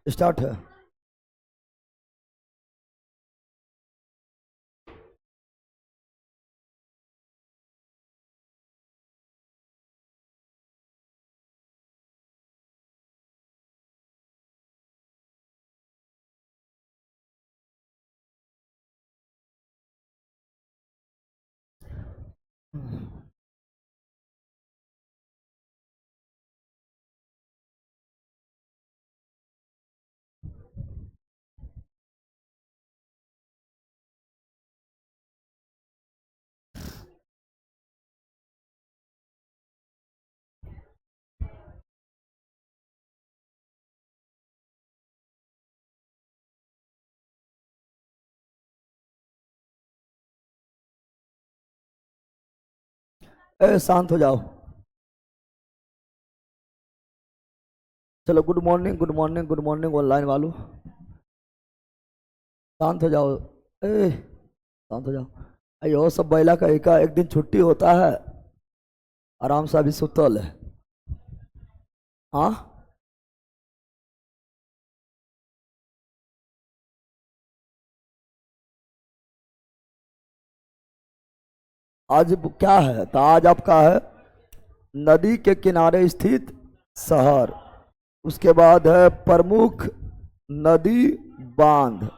Start है। शांत हो जाओ। चलो, good morning good morning good morning online वालों, शांत हो जाओ। शांत हो जाओ। अयो सब बैला का एक दिन छुट्टी होता है, आराम से अभी सुतल है। हाँ, आज क्या है? तो आज आपका है नदी के किनारे स्थित शहर, उसके बाद है प्रमुख नदी बांध,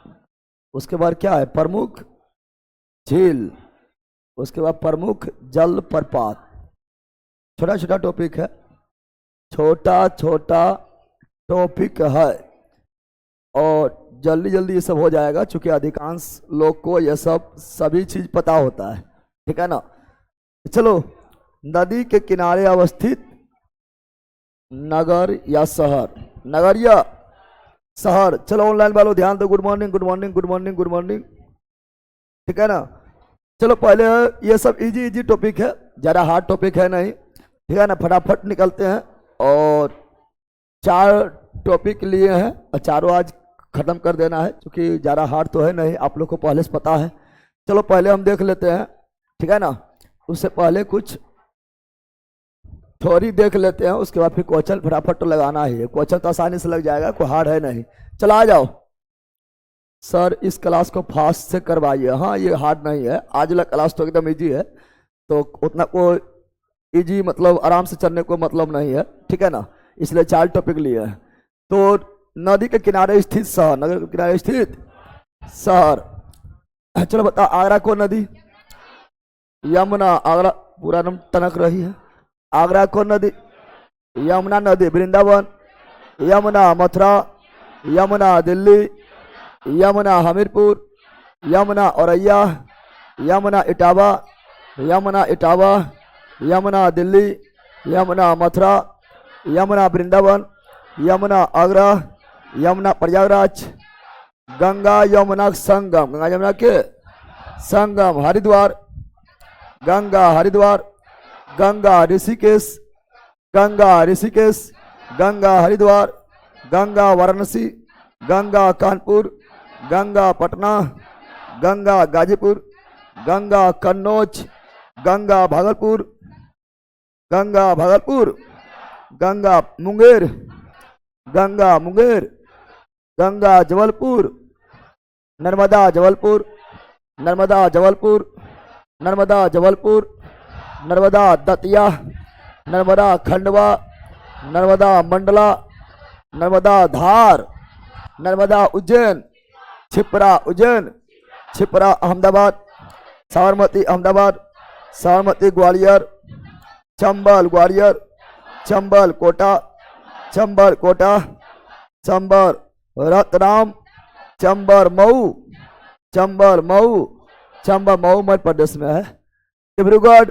उसके बाद क्या है? प्रमुख झील, उसके बाद प्रमुख जल प्रपात। छोटा छोटा टॉपिक है, छोटा छोटा टॉपिक है, और जल्दी जल्दी ये सब हो जाएगा क्योंकि अधिकांश लोग को ये सब सभी चीज पता होता है, ठीक है ना। चलो, नदी के किनारे अवस्थित नगर या शहर, नगर या शहर। चलो ऑनलाइन वालों ध्यान दो, good morning good morning good morning good morning, ठीक है ना। चलो पहले ये सब इजी इजी टॉपिक है, ज़्यादा हार्ड टॉपिक है नहीं, ठीक है ना। फटाफट निकलते हैं, और 4 टॉपिक लिए हैं और चारों आज खत्म कर देना है क्योंकि ज़्यादा हार्ड तो है नहीं, आप लोग को पहले से पता है। चलो पहले हम देख लेते हैं, ठीक है ना। उससे पहले कुछ थ्योरी देख लेते हैं, उसके बाद फिर क्वेश्चन फटाफट तो लगाना ही है। क्वेश्चन तो आसानी से लग जाएगा, कोई हार्ड है नहीं। चलो आ जाओ। सर इस क्लास को फास्ट से करवाइए। हाँ, ये हार्ड नहीं है, आज वाला क्लास तो एकदम इजी है, तो उतना को इजी मतलब आराम से चलने को मतलब नहीं है, ठीक है ना। इसलिए 4 टॉपिक लिए हैं। तो नदी के किनारे स्थित शहर, नगर के किनारे स्थित शहर। चलो बता, आगरा को नदी? यमुना। आगरा पूरा नाम टनक रही है। आगरा को नदी? यमुना नदी। वृंदावन? यमुना मथुरा, यमुना दिल्ली, यमुना हमीरपुर, यमुना औरैया, यमुना इटावा, यमुना इटावा, यमुना दिल्ली, यमुना मथुरा, यमुना वृंदावन, यमुना आगरा, यमुना प्रयागराज। गंगा यमुना संगम, गंगा यमुना के संगम हरिद्वार, गंगा हरिद्वार, गंगा ऋषिकेश, गंगा ऋषिकेश, गंगा हरिद्वार, गंगा वाराणसी, गंगा कानपुर, गंगा पटना, गंगा गाजीपुर, गंगा कन्नौज, गंगा भागलपुर, गंगा भागलपुर, गंगा मुंगेर, गंगा मुंगेर, गंगा जबलपुर, नर्मदा जबलपुर, नर्मदा जबलपुर, नर्मदा जबलपुर, नर्मदा दतिया, नर्मदा खंडवा, नर्मदा मंडला, नर्मदा धार, नर्मदा उज्जैन, छिपरा उज्जैन, छिपरा अहमदाबाद, साबरमती अहमदाबाद, साबरमती ग्वालियर, चंबल ग्वालियर, चंबल कोटा, चंबल कोटा, चंबल रतलाम, चंबल मऊ, चंबल मऊ, चंबल मऊ मध्य प्रदेश में है। डिब्रूगढ़,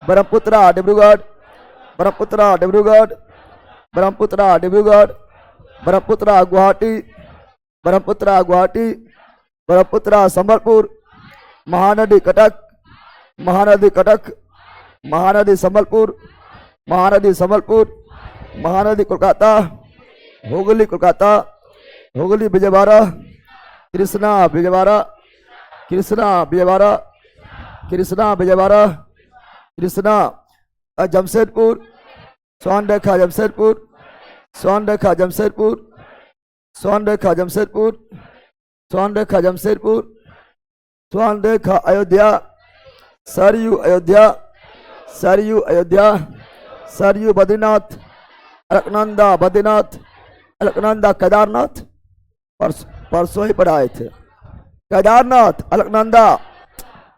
ब्रह्मपुत्रा डिब्रूगढ़, ब्रह्मपुत्रा डिब्रूगढ़, ब्रह्मपुत्रा डिब्रूगढ़, ब्रह्मपुत्रा गुवाहाटी, ब्रह्मपुत्रा गुवाहाटी, ब्रह्मपुत्रा संबलपुर, महानदी कटक, महानदी कटक, महानदी संबलपुर, महानदी संबलपुर, महानदी कोलकाता, हुगली कोलकाता, हुगली विजयवाड़ा, कृष्णा विजयवाड़ा, कृष्णा विजयवाड़ा, कृष्णा विजयवाड़ा, कृष्णा जमशेदपुर, स्वर्ण रेखा जमशेदपुर, स्वर्ण रेखा जमशेदपुर, स्वर्ण रेखा जमशेदपुर, स्वर्ण रेखा जमशेदपुर, स्वर्ण रेखा अयोध्या, सरयू अयोध्या, सरयू अयोध्या, सरयू बद्रीनाथ, अलकनंदा बद्रीनाथ, अलकनंदा केदारनाथ, परसों ही पढ़ाए थे। केदारनाथ अलकनंदा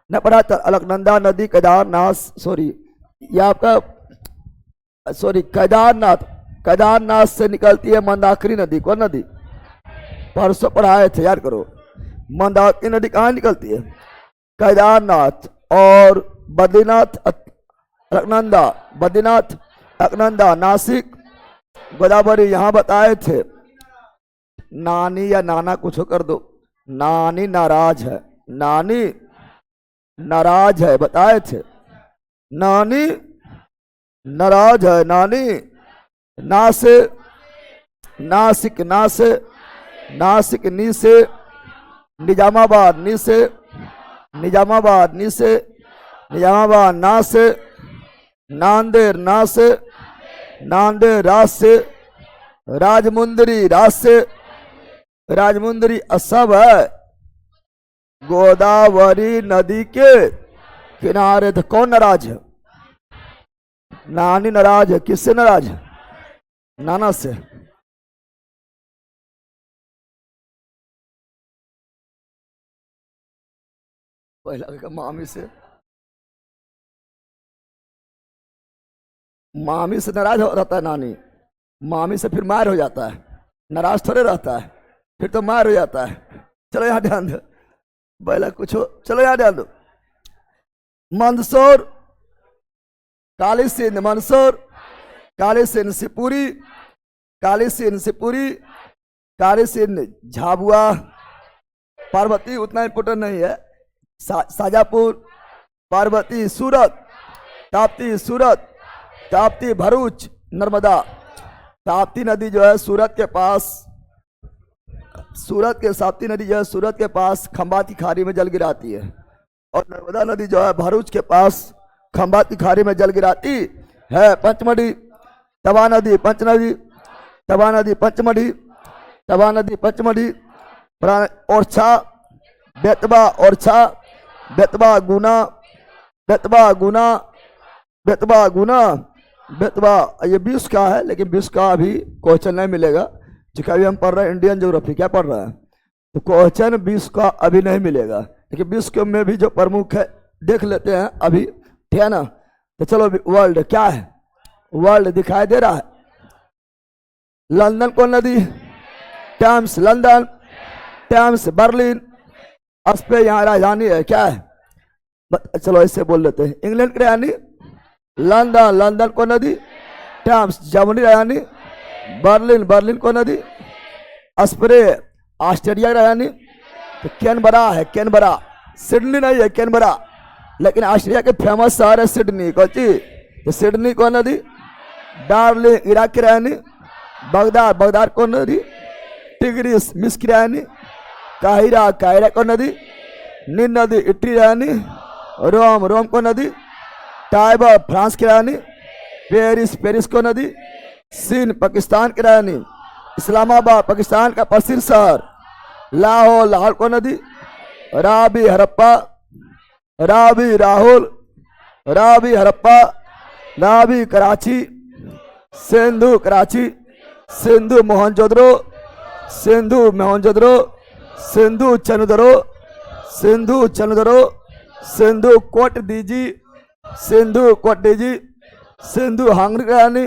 न पढ़ा था, अलकनंदा नदी केदारनाथ, सॉरी ये आपका सॉरी केदारनाथ, केदारनाथ से निकलती है मंदाकिनी नदी। कौन नदी? परसों पढ़ाए थे, याद करो। मंदाकिनी नदी कहाँ निकलती है? केदारनाथ और बद्रीनाथ, अलकनंदा, बद्रीनाथ, अलकनंदा, नासिक, गोदावरी यहाँ बताए थे। नानी या नाना कुछ कर दो, नानी नाराज है, नानी नाराज है, बताए थे। नानी नाराज है, नानी नासे, नासिक नासे, नासिक नीसे, निजामाबाद नीसे, निजामाबाद नीसे, निजामाबाद नासे, नांदेड़ नासे, नांदेड़ रासे, राजमुंदरी रासे, राजमुंदरी असब है गोदावरी नदी के किनारे। तो कौन नाराज है? नानी नाराज है। किससे नाराज है? नाना से। पहला मामी से, मामी से नाराज हो रहता है नानी, मामी से फिर मार हो जाता है, नाराज थोड़े रहता है, फिर तो मार हो जाता है। चलो यहाँ ध्यान दो, पहला कुछ हो, चलो यहाँ ध्यान दो। मंदसौर, काली सिंध मंदसौर, काली सिंध सिपुरी, काली सिंध सिपुरी, काली सिंध झाबुआ, पार्वती उतना इंपोर्टेंट नहीं है, शाजापुर, पार्वती सूरत, ताप्ती सूरत, ताप्ती भरूच, नर्मदा। ताप्ती नदी जो है सूरत के पास, सूरत के ताप्ती नदी जो है सूरत के पास खंबात की खाड़ी में जल गिराती है, और नर्मदा नदी जो है भरूच के पास खंबात की खाड़ी में जल गिराती है। पंचमढ़ी, तवा नदी, पंचनदी, तवा नदी, पंचमढ़ी, तवा नदी, पंचमढ़ी, ओरछा, बेतवा, ओरछा, बेतवा गुना, बेतवा गुना, बेतवा गुना, बेतवा। ये 20 का है, लेकिन 20 का अभी क्वेश्चन नहीं मिलेगा, क्योंकि अभी हम पढ़ रहे हैं इंडियन ज्योग्राफी। क्या पढ़ रहे हैं? तो क्वेश्चन 20 का अभी नहीं मिलेगा, लेकिन 20 के में भी जो प्रमुख है देख लेते हैं अभी, ठीक है ना। तो चलो, वर्ल्ड क्या है? वर्ल्ड दिखाई दे रहा है। लंदन कौन नदी? टेम्स लंदन, टेम्स बर्लिन, अस्पे यहाँ राजधानी है, क्या है? चलो ऐसे बोल लेते हैं। इंग्लैंड की राजधानी लंदन, लंदन को नदी, टेम्स जर्मनी राजधानी, बर्लिन, बर्लिन को नदी, अस्प्रे ऑस्ट्रेलिया राजधानी, तो कैनबरा है, कैनबरा, सिडनी नहीं है, कैनबरा, लेकिन ऑस्ट्रेलिया के फेमस शहर है सिडनी। कोची? तो सिडनी को नदी, डार्लिंग इराक की राजधानी, बगदाद, बगदाद को नदी, टिग्रिस मिस्र की राजधानी, काहिरा, काहिरा को नदी, नील नदी इटली राजधानी, रोम, रोम को नदी, टाइबर फ्रांस की राजधानी, पेरिस, पेरिस को नदी, सिंध पाकिस्तान की राजधानी, इस्लामाबाद पाकिस्तान का प्रसिद्ध शहर, लाहौर, लाहौर को नदी, रावी हड़प्पा, रावी राहुल, रावी हड़प्पा, रावी कराची, सिंधु कराची, सिंधु मोहनजोदड़ो, सिंधु मोहनजोदड़ो, सिंधु चनुदरो, सिंधु चनुदरो, सिंधु कोट दीजी, सिंधु कोट दीजी, सिंधु हंगरी राजधानी,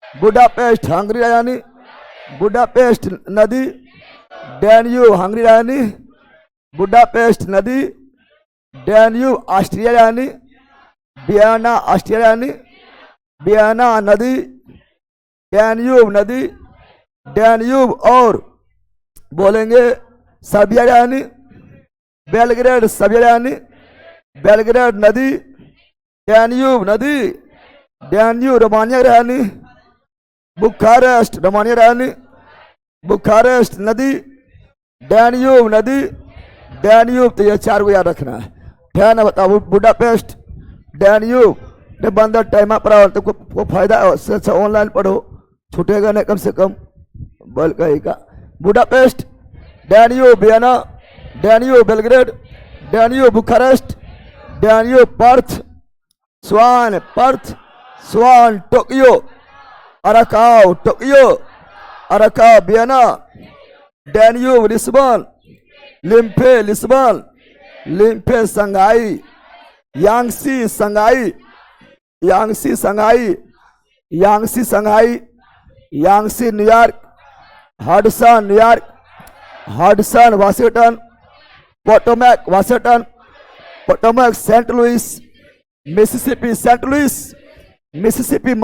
बुडापेस्ट हंगरी राजधानी, बुडापेस्ट नदी, डैन्यूब हंगरी राजधानी, बुडापेस्ट नदी, डैन्यूब ऑस्ट्रिया राजधानी, वियना ऑस्ट्रिया राजधानी, वियना नदी, डैन्यूब नदी, डैन्यूब और बोलेंगे सर्बिया राजधानी, बेलग्रेड सर्बिया राजधानी, बेलग्रेड नदी, डैन्यूब नदी, डैन्यूब रोमानिया राजधानी, बुखारेस्ट रोमानिया राजधानी, बुखारेस्ट नदी, डैन्यूब नदी, डैन्यूब। तो ये 4 को याद रखना है, ध्यान है। बताओ, बुडापेस्ट, डैन्यूब, बंदर टाइम पर तो को फायदा है, ऑनलाइन पढ़ो, छूटेगा नहीं कम से कम, बल कहीं का। Budapest, Danube Vienna, Danube Belgrade, Danube Bucharest, Danube Perth, Swan Tokyo, Arakawa Tokyo, Arakawa Vienna, Danube Lisbon, लिम्फे Shanghai, Yangtze New York, Hudson Washington, Potomac Saint Louis, Mississippi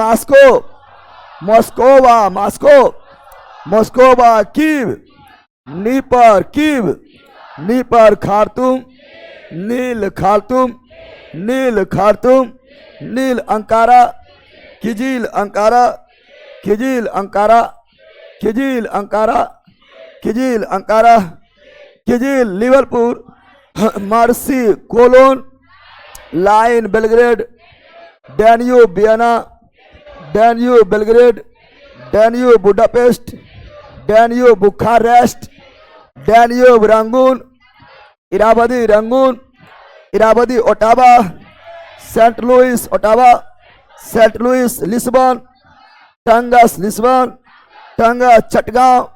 Moskva Kiev, Dnieper Khartoum, Nile Ankara, Kizil Ankara, Liverpool, Mersey Cologne, Rhine Belgrade, Danube Vienna, Danube Belgrade, Danube Budapest, Danube Bucharest, Danube Rangoon, Irrawaddy Ottawa, Saint Louis Lisbon, Tagus Chittagong,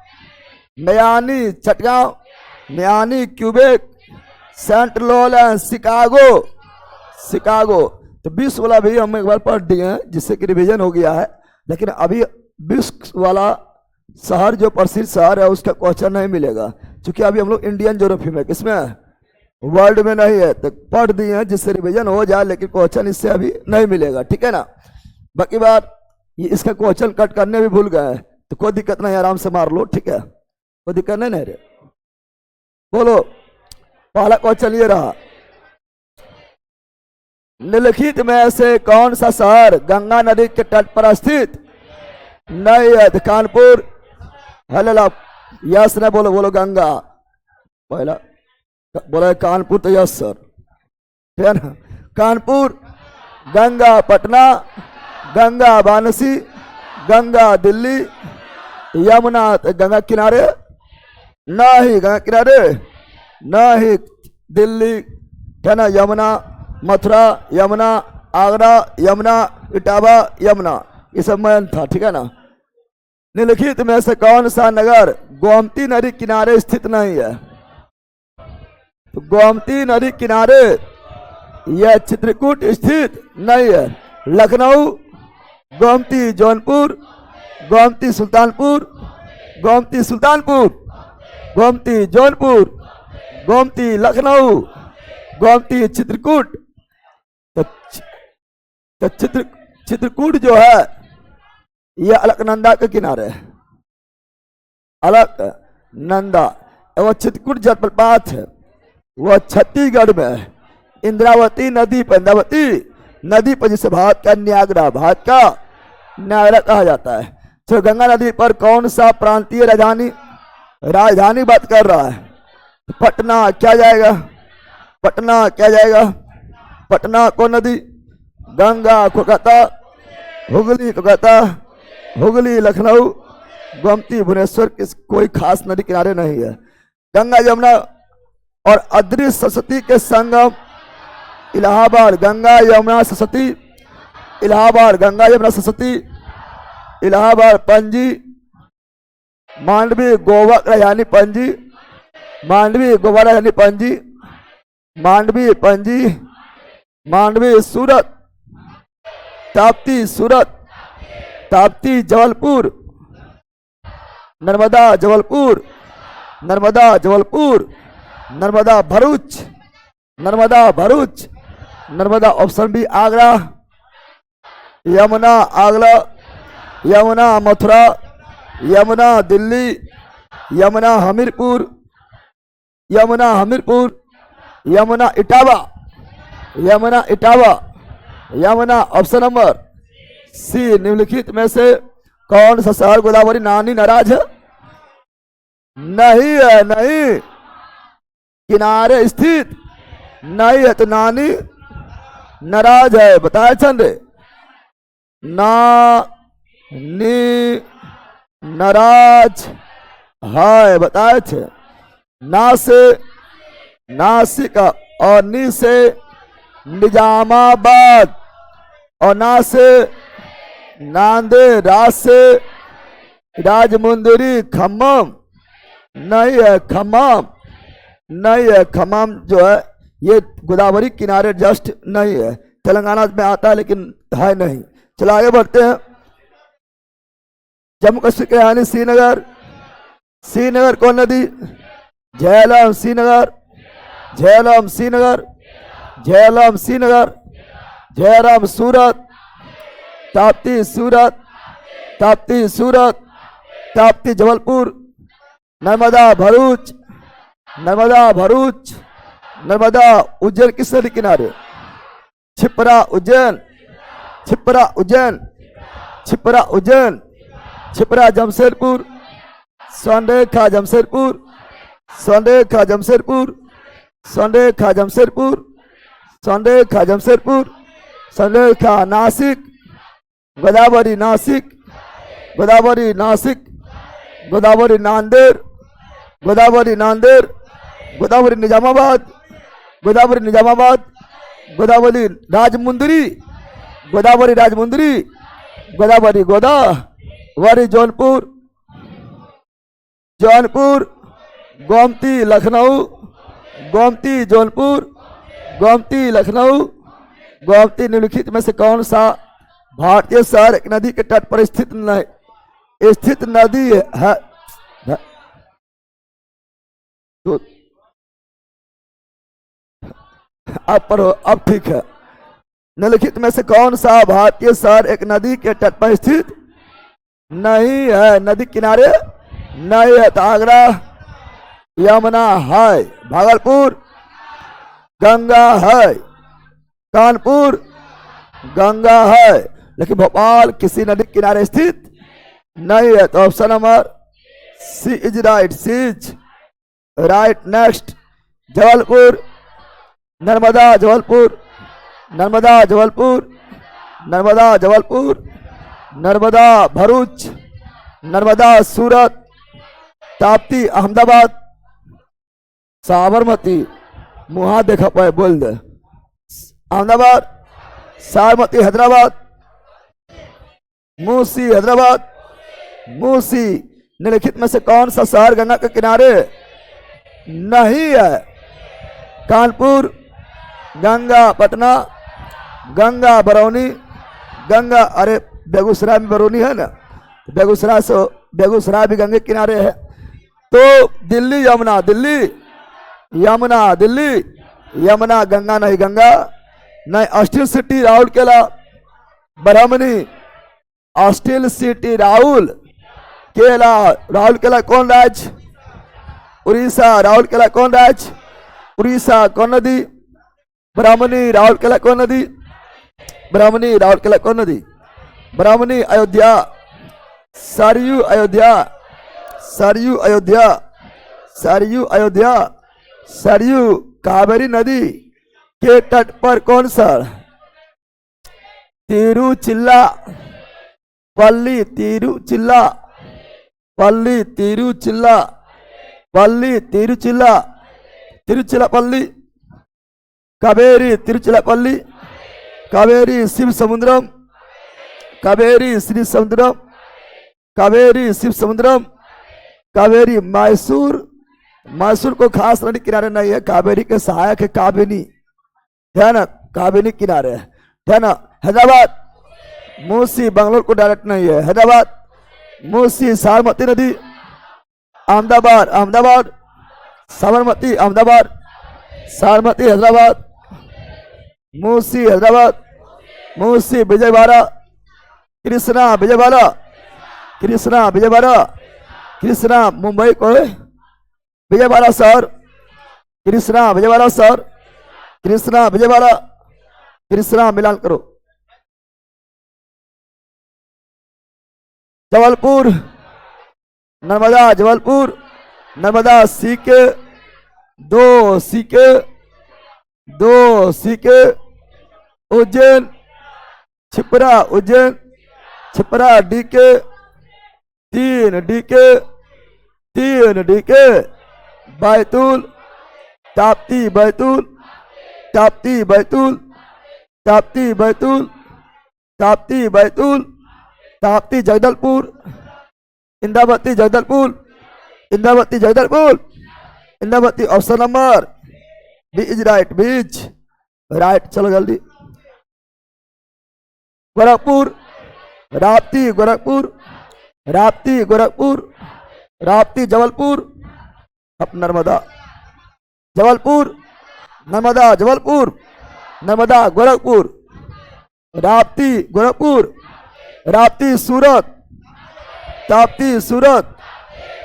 मयानी Quebec, Saint Lawrence Chicago. तो 20 वाला भी हम एक बार पढ़ दिए हैं, जिससे कि रिवीजन हो गया है। लेकिन अभी 20 वाला शहर जो प्रसिद्ध शहर है उसका क्वेश्चन नहीं मिलेगा, क्योंकि अभी हम लोग इंडियन ज्योग्राफी में, किसमें, वर्ल्ड में नहीं है। तो पढ़ दिए हैं जिससे रिवीजन हो जाए, लेकिन क्वेश्चन इससे अभी नहीं मिलेगा, ठीक है ना। बाकी बात ये इसका क्वेश्चन कट करने भी भूल गए, तो कोई दिक्कत नहीं, आराम से मार लो, ठीक है, कोई दिक्कत नहीं रे। बोलो, पहला क्वेश्चन ये रहा, निम्नलिखित में से कौन सा शहर गंगा नदी के तट पर स्थित नहीं है? कानपुर, हेलो यस ने बोलो गंगा, पहला बोला कानपुर, तो यस सर, ठीक है ना। कानपुर, गंगा पटना, गंगा वाराणसी, गंगा दिल्ली, यमुना गंगा किनारे नहीं, दिल्ली, है ना, यमुना मथुरा, यमुना आगरा, यमुना इटावा, यमुना, ये सब मैन था, ठीक है ना। निम्नलिखित में से कौन सा नगर गोमती नदी किनारे स्थित नहीं है? तो गोमती नदी किनारे यह चित्रकूट स्थित नहीं है। लखनऊ, गोमती जौनपुर, गोमती सुल्तानपुर, गोमती जौनपुर, गोमती लखनऊ, गोमती चित्रकूट। तो चित्रकूट जो है यह अलकनंदा के किनारे है, अलकनंदा। वो चित्रकूट जलप्रपात है, वह छत्तीसगढ़ में है। इंद्रावती नदी पर जिसे भारत का न्यागरा कहा जाता है। तो गंगा नदी पर कौन सा प्रांतीय राजधानी बात कर रहा है? पटना क्या जाएगा? पटना को नदी, गंगा कोलकाता, हुगली लखनऊ, गोमती भुवनेश्वर। कोई खास नदी किनारे नहीं है। गंगा यमुना और अदृश्य सरस्वती के संगम इलाहाबाद, गंगा यमुना सरस्वती, इलाहाबाद पणजी, मांडवी गोवा राजधानी Panaji, Mandovi Surat, Tapti Jabalpur, Narmada Bharuch, Narmada option B Agra, Yamuna Mathura, Yamuna Delhi, Yamuna Hamirpur, Yamuna Etawah, Yamuna option number C. निम्नलिखित में से कौन सा शहर गोदावरी नानी नाराज है? नहीं, किनारे स्थित नहीं है, तो नानी नाराज है। बताया चंद्र, नानी नाराज हाय बताए थे। ना से नासिक और नी से निजामाबाद और ना से नांदेड़, राज से राजमुंदरी, खम्मम नहीं है, खम्मम नहीं है, खम्मम जो है ये गोदावरी किनारे जस्ट नहीं है, तेलंगाना में आता है लेकिन है नहीं। चलो आगे बढ़ते हैं। जम्मू कश्मीर के राजधानी श्रीनगर, श्रीनगर कौन नदी? झेलम श्रीनगर, झेलम श्रीनगर, झेलम श्रीनगर, झेलम सूरत, ताप्ती सूरत, ताप्ती सूरत, ताप्ती जबलपुर, नर्मदा भरूच, नर्मदा भरूच, नर्मदा उज्जैन किस नदी किनारे? छिपरा उज्जैन, छिपरा उज्जैन, छिपरा उज्जैन, छिपरा जमशेदपुर, सोनरेखा जमशेदपुर, सोनरेखा जमशेदपुर, सोनरेखा जमशेदपुर, सोनरेखा जमशेदपुर, सोनरेखा नासिक, गोदावरी नासिक, गोदावरी नासिक, गोदावरी नांदेड़, गोदावरी नांदेड़, गोदावरी निजामाबाद, गोदावरी निजामाबाद, गोदावरी राजमुंदरी, गोदावरी राजमुंदरी, गोदावरी गोदावरी जौनपुर, जौनपुर, गोमती लखनऊ, गोमती जौनपुर, गोमती लखनऊ, गोमती निम्नलिखित में से कौन सा भारतीय शहर एक नदी के तट पर स्थित नदी है? तो अब पढ़ो, अब ठीक है। निम्नलिखित में से कौन सा भारतीय शहर एक नदी के तट पर स्थित नहीं है? नदी किनारे नहीं है। तो आगरा, यमुना है, भागलपुर गंगा है, कानपुर गंगा है, लेकिन भोपाल किसी नदी किनारे स्थित नहीं है। तो option number C is right, C is right. Next, Jabalpur, Narmada Jabalpur, Narmada Jabalpur, Narmada Jabalpur, Narmada Bharuch, Narmada Surat, Tapti Ahmedabad, Sabarmati मुहा देखा पाए बोल दे, अहमदाबाद, साबरमती हैदराबाद, मूसी हैदराबाद, मूसी। निम्नलिखित में से कौन सा शहर गंगा के किनारे नहीं है? कानपुर, गंगा पटना, गंगा बरौनी, गंगा, अरे बेगूसराय में बरौनी है ना, बेगूसराय से बेगूसराय भी गंगे किनारे है। तो दिल्ली यमुना, दिल्ली यमुना, दिल्ली यमुना, गंगा नहीं, गंगा नहीं। ऑस्टिल सिटी राउरकेला, ब्राह्मणी, ऑस्टिल सिटी राउरकेला, राउरकेला कौन राज्य? उड़ीसा, राउरकेला कौन राज्य? उड़ीसा। कौन नदी? ब्राह्मणी, राउरकेला कौन नदी? ब्राह्मणी, राउरकेला कौन नदी? ब्राह्मणी। अयोध्या, सरयू अयोध्या, सरयू अयोध्या, सरयू अयोध्या, सरयू। कावेरी नदी के तट पर कौन सा? तिरुचिल्ला, पल्ली तिरुचिल्ला, पल्ली तिरुचिल्ला, पल्ली तिरुचिल्ला, तिरुचिरापल्ली, कावेरी तिरुचिरापल्ली, कावेरी शिव समुद्रम, कावेरी श्री समुद्रम, कावेरी शिव समुद्रम, कावेरी। मैसूर, मैसूर को खास नदी किनारे नहीं है, कावेरी के सहायक है काबिनी, है ना, काबिनी किनारे है ना। हैदराबाद, मूसी, बंगलोर को डायरेक्ट नहीं है, हैदराबाद, मूसी, साबरमती नदी, अहमदाबाद, अहमदाबाद, साबरमती, अहमदाबाद, साबरमती, हैदराबाद, मूसी, हैदराबाद, मूसी, विजयवाड़ा, कृष्णा, विजयवाड़ा, कृष्णा, विजयवाड़ा, कृष्णा, मुंबई को विजयवाड़ा शहर, कृष्णा, विजयवाड़ा शहर, कृष्णा, विजयवाड़ा, कृष्णा, मिलान करो। जबलपुर, नर्मदा जबलपुर, नर्मदा सीके, दो सीके, दो सीके, उज्जैन, छिपरा उज्जैन, छिपरा डीके, तीन DK, 3 D K Betul Tapti Betul Tapti Betul Tapti Betul Tapti Betul Tapti Jagdalpur Indravati Jagdalpur Indravati Jagdalpur Indravati option number B is right बीच राइट। चलो जल्दी गोरखपुर राप्ती गोरखपुर राप्ती गोरखपुर राप्ती जबलपुर अब नर्मदा जबलपुर नर्मदा जबलपुर नर्मदा गोरखपुर राप्ती गोरखपुर राप्ती सूरत ताप्ती सूरत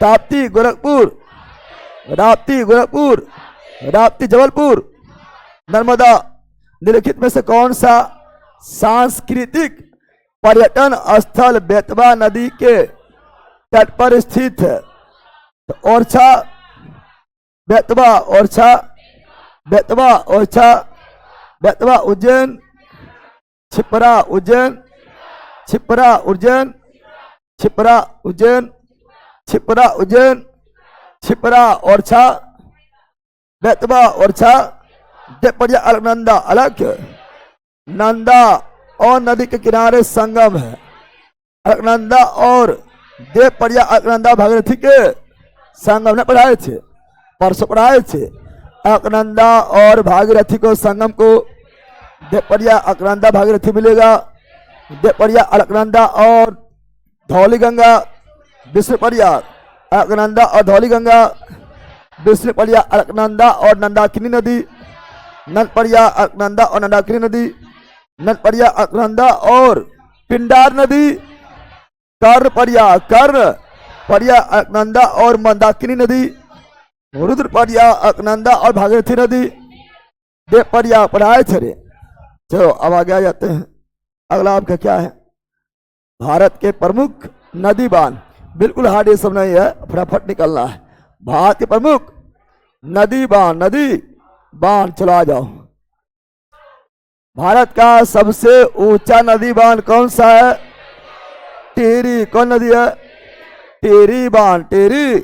ताप्ती गोरखपुर राप्ती गोरखपुर राप्ती जबलपुर नर्मदा निम्नलिखित में से कौन सा सांस्कृतिक पर्यटन स्थल बेतवा नदी के तट पर स्थित है? तो ओरछा बेतवा ओरछा बेतवा ओरछा बेतवा उज्जैन छिपरा उज्जैन छिपरा उज्जैन छिपरा उज्जैन छिपरा उज्जैन छिपरा ओरछा बेतवा ओरछा देवपरिया अलकनंदा अलग नंदा और नदी के किनारे संगम है। अलकनंदा और देवपरिया अलकनंदा भागीरथी के संगम ने पढ़ाए थे परसों पढ़ाए थे। अलकनंदा और भागीरथी को संगम को देवपरिया अलकनंदा भागीरथी मिलेगा। देवपरिया अलकनंदा और धौली गंगा विष्णुपरिया अलकनंदा और धौली गंगा विष्णुपरिया अलकनंदा और नंदाकिनी नदी नंदपरिया अलकनंदा और नंदाकिनी नदी नंदपरिया अलकनंदा और पिंडार नदी कर्णपरिया अलकनंदा और मंदाकिनी नदी रुद्रपरिया अलकनंदा और भागीरथी नदी देवपरिया पढ़ाए थे। चलो अब आगे आ जाते हैं। अगला आपका क्या है? भारत के प्रमुख नदी बांध। बिल्कुल हार्ड ये सब नहीं है, फटाफट निकलना है। भारत के प्रमुख नदी बांध चलो आ जाओ। भारत का सबसे ऊंचा नदी बांध कौन सा है? टिहरी। कौन नदी है? टिहरी बांध। टिहरी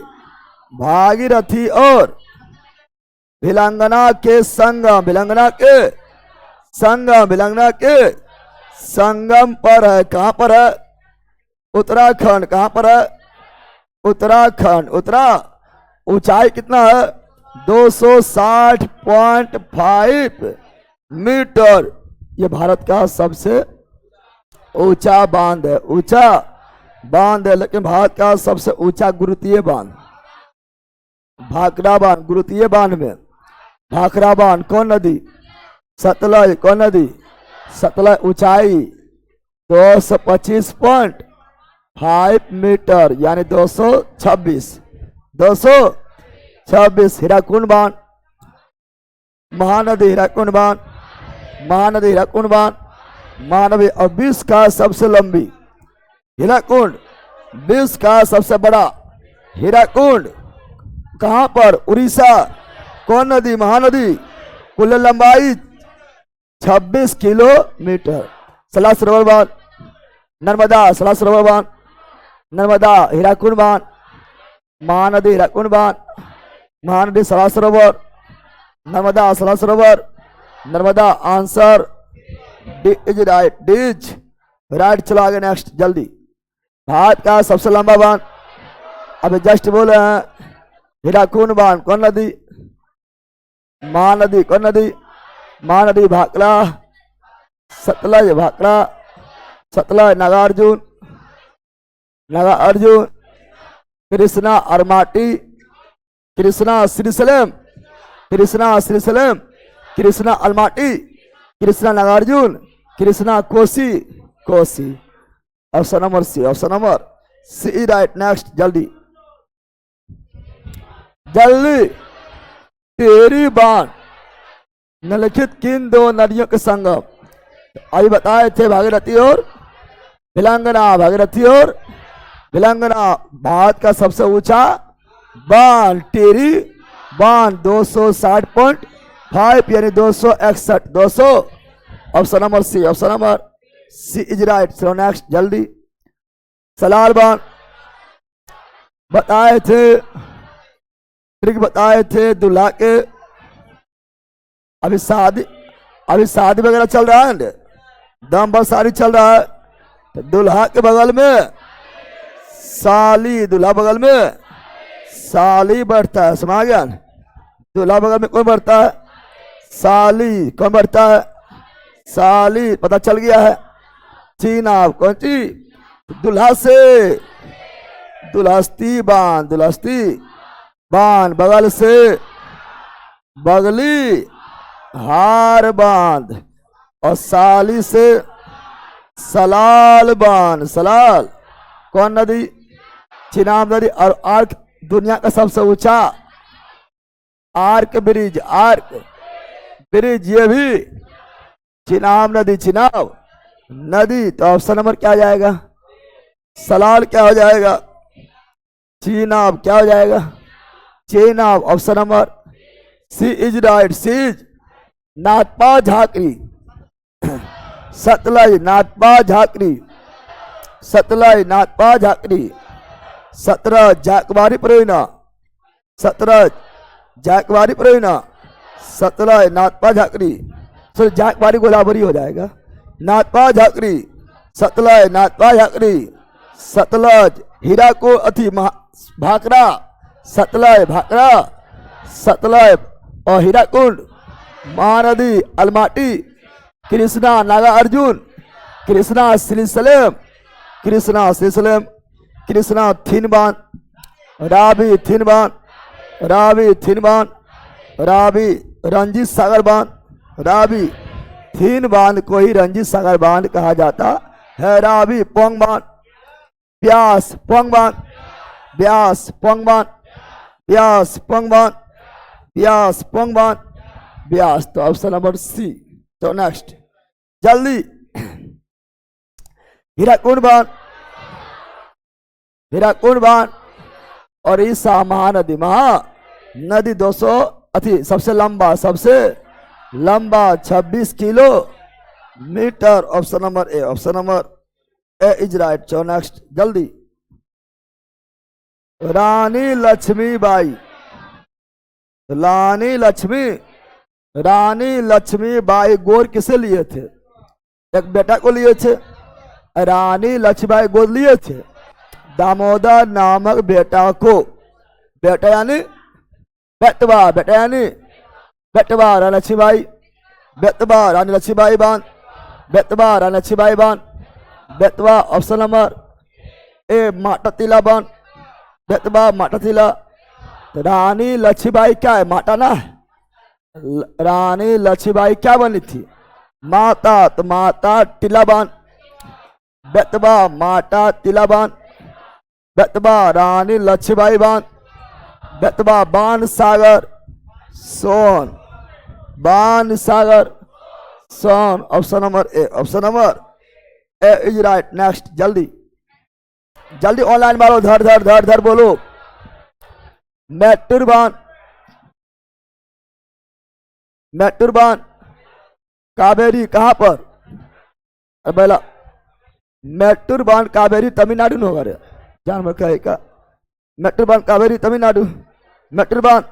भागीरथी और भिलंगना के संगम पर है। कहां पर है? उत्तराखंड। कहां पर है? उत्तराखंड। ऊंचाई कितना है? 260.5 मीटर। ये भारत का सबसे ऊंचा बांध है। ऊंचा बांध है, लेकिन भारत का सबसे ऊंचा गुरुत्वीय बांध भाखड़ा बांध। गुरुत्वीय बांध में भाखड़ा बांध। कौन नदी? सतलज। कौन नदी? सतलज। ऊंचाई 225.5 मीटर यानी 226। हीराकुंड बांध महानदी। हीराकुंड बांध महानदी। हीराकुंड बांध महानदी और विश्व का सबसे लंबी हीराकुंड। विश्व का सबसे बड़ा हीराकुंड कहां पर? उड़ीसा। कौन नदी? महानदी। कुल लंबाई 26 किलोमीटर। सलाह सरोवर बांध नर्मदा। सलाह सरोवर बांध नर्मदा। हीराकुंड बांध महानदी। हीराकुंड बांध महानदी। सलाह सरोवर नर्मदा। सलाह Sarovar Narmada. Answer D is right. D's right. चलो आगे नेक्स्ट जल्दी। भारत का सबसे लंबा बांध अभी जस्ट बोले हैं हीराकुंड बांध। कौन नदी? महानदी। कौन नदी? Mahanadi. Bhakra Sutlej. Bhakra Sutlej. Nagarjuna Krishna Almatti Krishna Srisailam Krishna Almatti Krishna Nagarjuna Krishna Kosi. Option number C right. Next जल्दी टिहरी बांध निम्नलिखित किन दो नदियों के संगम? अभी बताए थे भागीरथी और भिलंगना। भागीरथी और भिलंगना। भारत का सबसे ऊंचा बांध टिहरी बांध 260.5 यानी 261। Option number C is right. चलो नेक्स्ट जल्दी। सलाल बांध बताए थे, ट्रिक बताए थे दूल्हा के। अभी शादी वगैरह चल रहा है, दम पर शादी चल रहा है, तो दूल्हा के बगल में साली, दूल्हा बगल में साली बैठता है, समझ गया? दूल्हा बगल में कौन बैठता है? साली। कौन बैठता है? साली। पता चल गया है। चीना कौन सी? दूल्हा से दुल्हस्ती बांध, दुल्हस्ती बांध, बगल से बगली हार बांध, और साली से सलाल बांध। सलाल कौन नदी? चिनाब नदी। और आर्क, दुनिया का सबसे ऊंचा आर्क ब्रिज, आर्क ब्रिज, ये भी चिनाब नदी। चिनाब नदी। तो ऑप्शन नंबर क्या हो जाएगा? सलाल क्या हो जाएगा? चीनाब क्या हो जाएगा? Chenab. Option number C is right. C is Nathpa Jhakri, Sutlej Nathpa Jhakri, Sutlej Nathpa Jhakri, Sutlej जाकबारी प्रोइना, सतरज जाकबारी प्रोइना, सतलज नाथपा झाकरी। सो जाकबारी गोलाबरी हो जाएगा। नाथपा झाकरी, सतलज नाथपा झाकरी, सतलज हीरा को अति भाकरा, सतलज भाकरा, सतलज और हीराकुंड, महानदी अलमाटी, कृष्णा नागा अर्जुन, कृष्णा श्रीसलेम, कृष्णा श्रीसलेम, कृष्णा थिनबान, रावी थिनबान, रावी थिनबान, रावी रंजीत सागर बांध, रावी थिन बांध को ही रंजीत सागर बांध कहा जाता है। रावी पोंग बांध, ब्यास पोंग बांध, ब्यास पोंग बांध, ब्यास पोंग बांध, ब्यास पोंग बांध, ब्यास। तो ऑप्शन नंबर सी। तो नेक्स्ट जल्दी, हीराकुंड बांध, हीराकुंड बांध और ईसा महानदी, महानदी 200 अति सबसे लंबा 26 kilometre. Option number A, option number A is right. So next जल्दी, रानी लक्ष्मीबाई, रानी लक्ष्मीबाई गोद किसे लिए थे? एक बेटा को लिए थे। रानी लक्ष्मीबाई गोद लिए थे दामोदर नामक बेटा को। बेटा यानी बेटवा, बेटा यानी बेटवा रानी लक्ष्मीबाई, बेटवा रानी लक्ष्मीबाई बांध, बेटवा रानी लक्ष्मीबाई बांध, बेटवा। ऑप्शन नंबर ए माटातिला बांध, बेटवा माटातिला। रानी लक्ष्मीबाई क्या है? माता ना। रानी लक्ष्मीबाई क्या बनी थी? माता। तो माता टिला बांध, बेटवा माता तिला बांध, बेटवा रानी लक्ष्मीबाई बांध, बेटवा बाण Sagar Son, Ban Sagar Son. Option number A, option number A is right. Next जल्दी जल्दी ऑनलाइन मारो, धर धर धर धर बोलो। मैटूर बांध, मैटूर बांध कावेरी कहां पर? अरे पहला मैटूर बांध कावेरी तमिलनाडु में होगा रे, जानवर का मैटूर बांध कावेरी तमिलनाडु, मैटूर बांध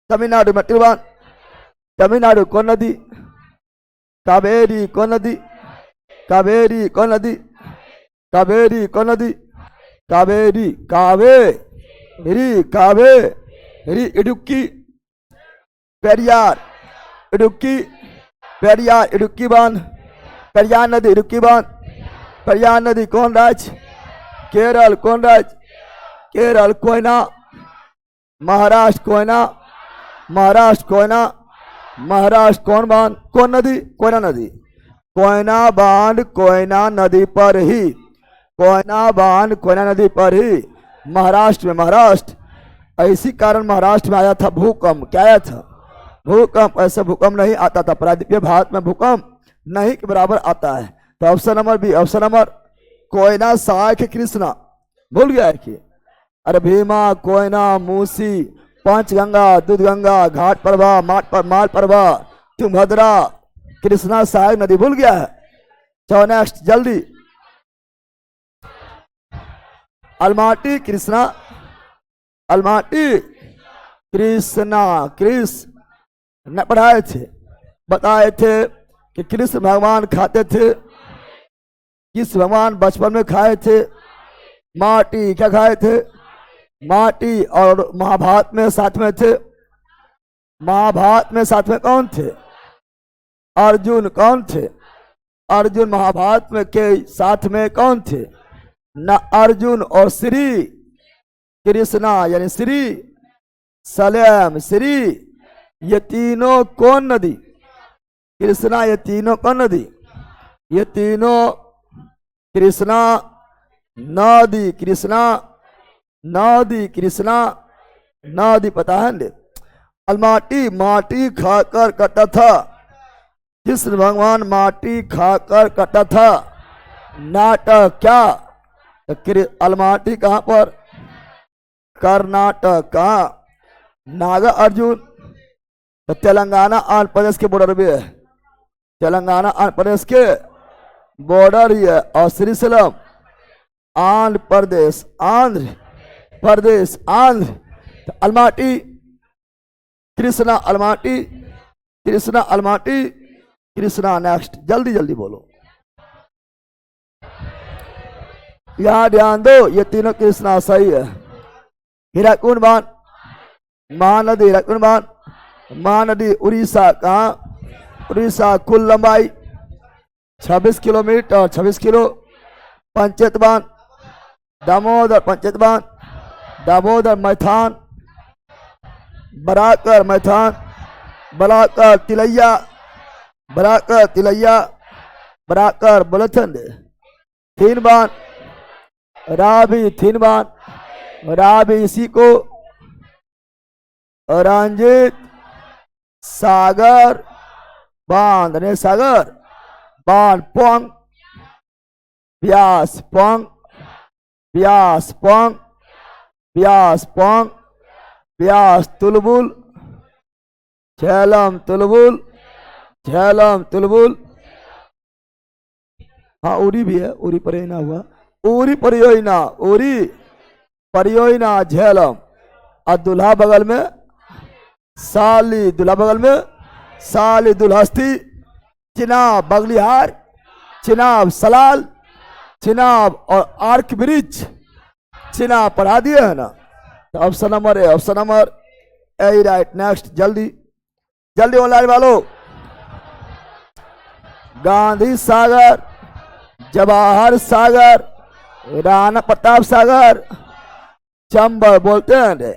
तमिलनाडु, मैटूर बांध तमिलनाडु। कौन नदी? कावेरी। कौन नदी? कावेरी। कौन नदी? कावेरी। कौन नदी? कावेरी। कावेरी, कावेरी। इडुक्की, पेरियार, इडुक्की, पेरियार, इडुक्की बांध, पेरियार नदी, इडुक्की बांध, पेरियार नदी। कौन राज्य? केरल। कौन राज्य? केरल। कोयना, महाराष्ट्र। कोयना, महाराष्ट्र। कोयना, महाराष्ट्र। कौन बांध? कौन नदी? कोयना नदी। कोयना बांध कोयना नदी पर ही, कोयना बांध कोयना नदी पर ही महाराष्ट्र में, महाराष्ट्र। इसी कारण महाराष्ट्र में आया था भूकंप। क्या आया था? भूकंप। ऐसे भूकंप नहीं आता था प्रायद्वीपीय भारत में, भूकंप नहीं के बराबर आता है। तो option number B, option number Koyna सहायक कृष्णा, भूल गया है कि? अरे भीमा, कोयना, मूसी, पंचगंगा, दूधगंगा, घाट प्रभा, माल प्रभा, तुंगभद्रा, कृष्णा सहायक नदी, भूल गया है? चलो नेक्स्ट जल्दी, अलमाटी कृष्णा अलमाटी कृष्णा। कृष्ण न पढ़ाए थे, बताए थे कि कृष्ण भगवान खाते थे, किस भगवान बचपन में खाए थे? माटी। क्या खाए थे? माटी। और महाभारत में साथ में थे, महाभारत में साथ में कौन थे? अर्जुन। कौन थे? अर्जुन। महाभारत में के साथ में कौन थे? न अर्जुन और श्री कृष्णा यानी श्री सलेम श्री, ये तीनों कौन नदी? कृष्णा। ये तीनों कौन नदी? ये तीनों कृष्णा नदी। कृष्णा नदी। कृष्णा नदी। पता है ना? अलमाटी माटी खाकर कटा था, कृष्ण भगवान माटी खाकर कटा था। नाटक क्या? अलमाटी कहाँ पर? कर्नाटक। कहाँ? नागा अर्जुन तो तेलंगाना आंध्र प्रदेश के बॉर्डर भी है, तेलंगाना आंध्र प्रदेश के बॉर्डर ही है। और श्रीशैलम आंध्र प्रदेश, आंध्र प्रदेश, आंध्र। तो अलमाटी कृष्णा, अलमाटी कृष्णा, अलमाटी कृष्णा। नेक्स्ट, जल्दी जल्दी बोलो, यहां ध्यान दो, ये तीनों कृष्णा सही है। हीराकुंड बांध, महानदी, हीराकुंड बांध महानदी उड़ीसा। कहाँ? उड़ीसा। कुल लंबाई 26 किलोमीटर, 26 किलो। पंचायत बांध दामोदर, पंचायत बांध दामोदर। मैथान बराकर, मैथान बराकर। तिलैया बराकर, तिलैया बराकर। बुलथन थीन बांध रावी, थीन बांध रावी। इसी को रंजित सागर बांध ने सागर बांध। पोंग व्यास, पोंग व्यास, पोंग व्यास, पोंग व्यास। तुलबुल झेलम, तुलबुल झेलम, तुलबुल। हाँ उरी भी है, उरी परियोजना हुआ, उरी परियोजना, उरी परियोजना झेलम। और दुल्हा बगल में साली, दुल्हा बगल में साली। दुल्हस्ती चिनाब, बगलिहार चिनाब, सलाल चिनाब और आर्क ब्रिज चिनाब। पढ़ा दिए है ना? तो option number A, option number A right. Next, जल्दी जल्दी ऑनलाइन वालों। गांधी सागर, जवाहर सागर, राणा प्रताप सागर, चंबल। बोलते हैं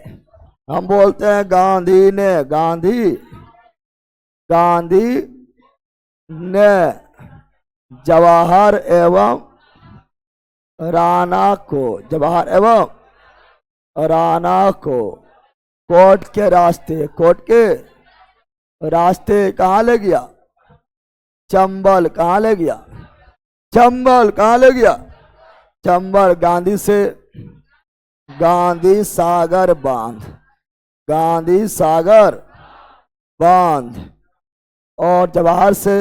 हम, बोलते हैं गांधी ने, गांधी गांधी ने जवाहर एवं राणा को, जवाहर एवं राणा को कोर्ट के रास्ते, कोर्ट के रास्ते कहाँ ले गया? चंबल। कहाँ ले गया? चंबल। कहाँ ले गया? चंबल। गांधी से गांधी सागर बांध, गांधी सागर बांध। और जवाहर से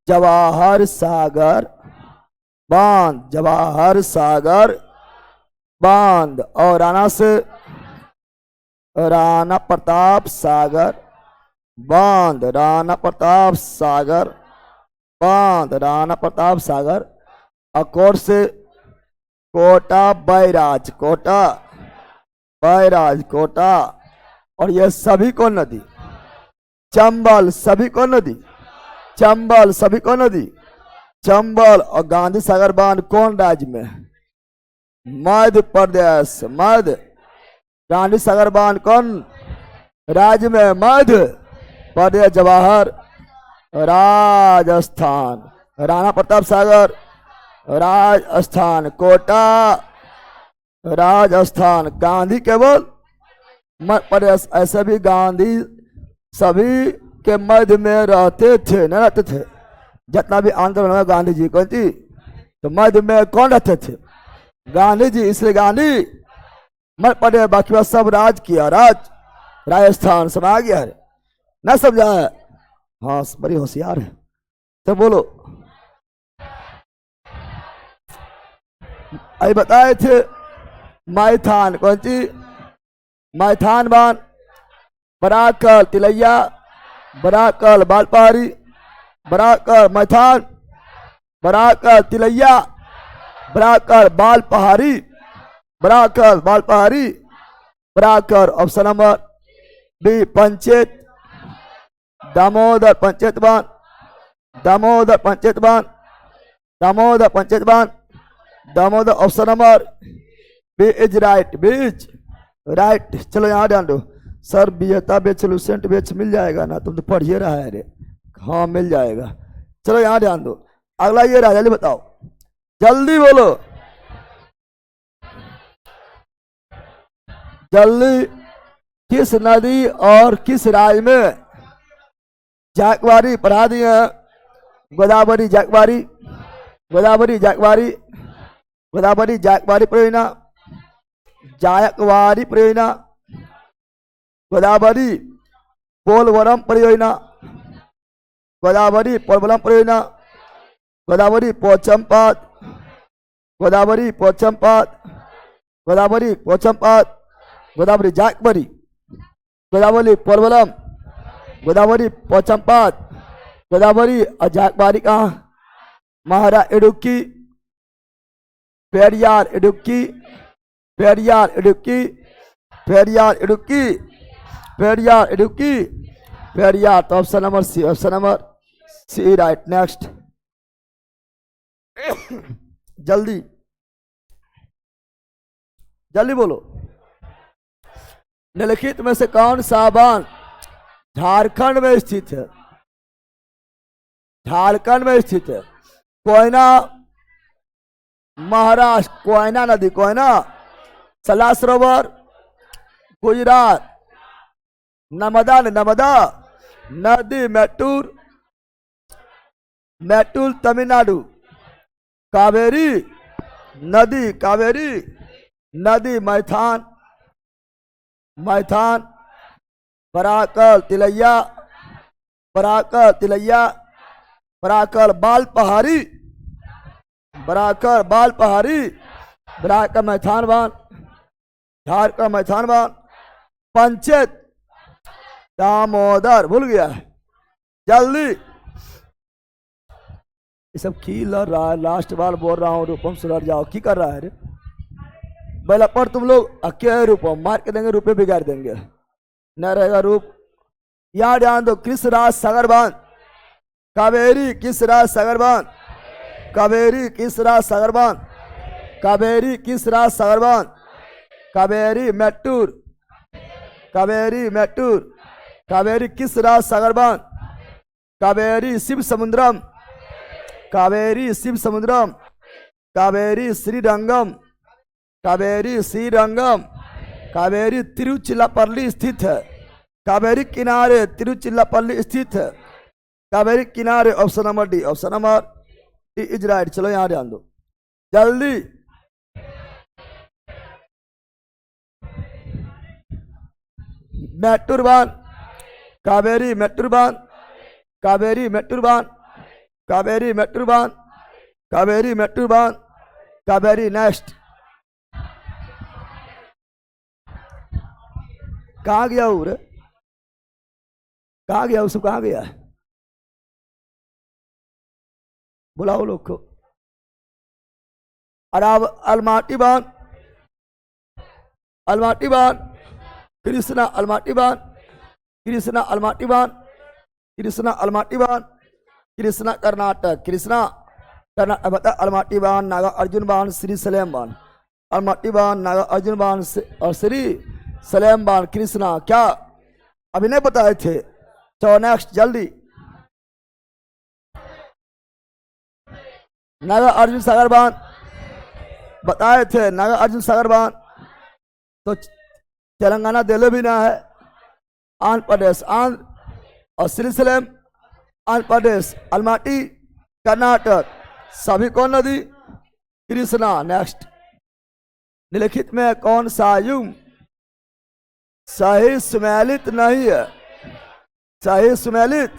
जवाहर सागर बांध, जवाहर सागर बांध। और राणा से राणा प्रताप सागर बांध, राणा प्रताप सागर बांध, राणा प्रताप सागर। अकोट से कोटा बैराज, कोटा बैराज, कोटा। और यह सभी को नदी चंबल, सभी को नदी चंबल, सभी को नदी चंबल। और गांधी सागर बांध कौन राज्य में? मध्य प्रदेश, मध्य। गांधी सागर बांध कौन राज्य में? मध्य प्रदेश। जवाहर राजस्थान, राणा प्रताप सागर राजस्थान, कोटा राजस्थान। गांधी केवल मध्य प्रदेश। ऐसे भी गांधी सभी के मध्य में रहते थे, न रहते थे? जितना भी आंदोलन में गांधी जी कौन थी? तो मध्य में कौन रहते थे? गांधी जी। इसलिए गांधी मध्य प्रदेश, बाकी बात सब राज किया, राजस्थान सब आ गया है ना? समझा है? हाँ बड़ी होशियार है। तो बोलो, अभी बताए थे मैथान कौन सी? मैथान बांध, Barakar Tilaiya, Barakar Balpahari, Barakar Maithon, Barakar Tilaiya, Barakar Balpahari, Barakar Balpahari, Barakar. Option number B Panchet, Damodar Panchet बांध, दामोदर पंचेत बांध, दामोदर पंचेत बांध, Damodar. Option number B is right, बीच राइट। चलो यहाँ ध्यान दो सर, बियता बेच लूसेंट बेच मिल जाएगा ना, तुम तो पढ़िए रहा है रे। हाँ मिल जाएगा। चलो यहाँ ध्यान दो, अगला ये रहा, जल्दी बताओ, जल्दी बोलो जल्दी। किस नदी और किस राज्य में जायकवाड़ी पढ़ा दिए? गोदावरी जायकवाड़ी, गोदावरी जायकवाड़ी, गोदावरी जायकवाड़ी परियोजना, जायकवाड़ी परियोजना, गोदावरी पोलवरम परियोजना, गोदावरी पोलवरम परियोजना, गोदावरी पोचमपाद, गोदावरी पोचमपाद, गोदावरी पोचमपाद, गोदावरी जायकवाड़ी, गोदावरी पोलवरम, गोदावरी पोचमपाद, गोदावरी और जायकवाड़ी कहाँ? महारा इडुक्की, पेरियार इडुक्की, पेरियार इडुक्की, पेरियार इडुक्की, पेरियार इडुक्की, पेरियार। तो option number C, option number C right. Next जल्दी जल्दी बोलो, निम्नलिखित में से कौन सा बांध झारखंड में स्थित है? झारखंड में स्थित है। कोयना महाराष्ट्र, कोयना नदी, कोयना, सला सरोवर गुजरात, नर्मदा नर्मदा नदी मैटूर, मैटूर तमिलनाडु, कावेरी नदी, कावेरी नदी मैथान, मैथान, बराकर तिलैया, बराकर तिलैया, बराकर बालपहाड़ी, बराकर बालपहाड़ी, बराकर मैथान बांध, झारखंड मैथान बांध, पंचेत दामोदर। भूल गया जल्दी, ये सब की लड़ रहा है। लास्ट बार बोल रहा हूँ रूपम सुधर जाओ, की कर रहा है रे बेला पर? तुम लोग अकेले रूपम मार के देंगे, रुपये बिगाड़ देंगे, न रहेगा रूप। यहाँ ध्यान दो, कृष्णराज सागर बांध, कावेरी कृष्णराज सागर बांध, कावेरी कृष्णराज सागर बांध, कावेरी कृष्णराज सागर बांध, कावेरी मैटूर, कावेरी मैटूर, कावेरी कृष्णराज सागर बांध, कावेरी शिव समुद्रम, कावेरी शिव समुद्रम, कावेरी श्रीरंगम, कावेरी श्रीरंगम, कावेरी तिरुचिरापल्ली स्थित है, कावेरी किनारे तिरुचिरापल्ली स्थित है, कावेरी किनारे। Option number D, option number D is right. चलो यहां ध्यान दो जल्दी, मैटूर बांध, कावेरी मैटूर बांध, कावेरी मैटूर बांध, कावेरी मैटूर बांध, कावेरी मैटूर बांध, कावेरी। नेक्स्ट कहाँ गया वो रे? कहाँ गया उसको? कहाँ गया? बुलाओ लोग को। अराव अलमाटी बांध, अलमाटी बांध, कृष्णा अलमाटी बांध, कृष्णा अलमाटी बांध, कृष्णा अलमाटी बांध, कृष्णा कर्नाटक, कृष्णा कर्नाटक बता। अलमाटी बांध, नागा अर्जुन बांध, श्री सलेम बांध, अलमाटी बांध, नागा अर्जुन बांध और श्री सलेम बांध। कृष्णा क्या अभी नहीं बताए थे? तो नेक्स्ट जल्दी, नागा अर्जुन सागर बांध बताए थे, नागा अर्जुन सागर बांध। तो तेलंगाना दिल्ली भी ना है, आंध्र प्रदेश आंध्र और श्रीशैलम आंध्र प्रदेश, अलमाटी कर्नाटक, सभी कौन नदी? कृष्णा। नेक्स्ट, निम्नलिखित में कौन सा युग्म सही सुमेलित नहीं है? सही सुमेलित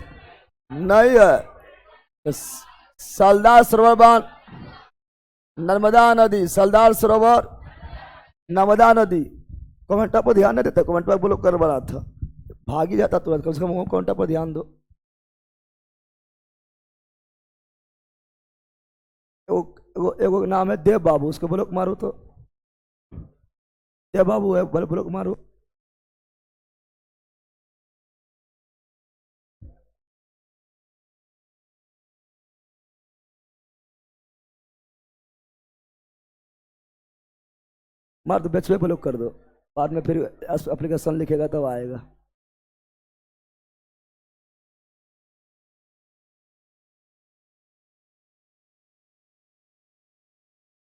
नहीं है। सरदार सरोवर बांध, नर्मदा नदी, सरदार सरोवर, नर्मदा नदी। कमेंटा पर ध्यान नहीं देता, कमेंट पर ब्लॉक कर बना था, भाग ही जाता तुरंत। कम से कम कमेंटा पर ध्यान दो। एगो नाम है देव बाबू, उसको ब्लॉक मारो तो। देव बाबू है, ब्लॉक मारो। मार दो, बेच पे ब्लॉक कर दो, बाद में फिर एप्लीकेशन लिखेगा तब आएगा।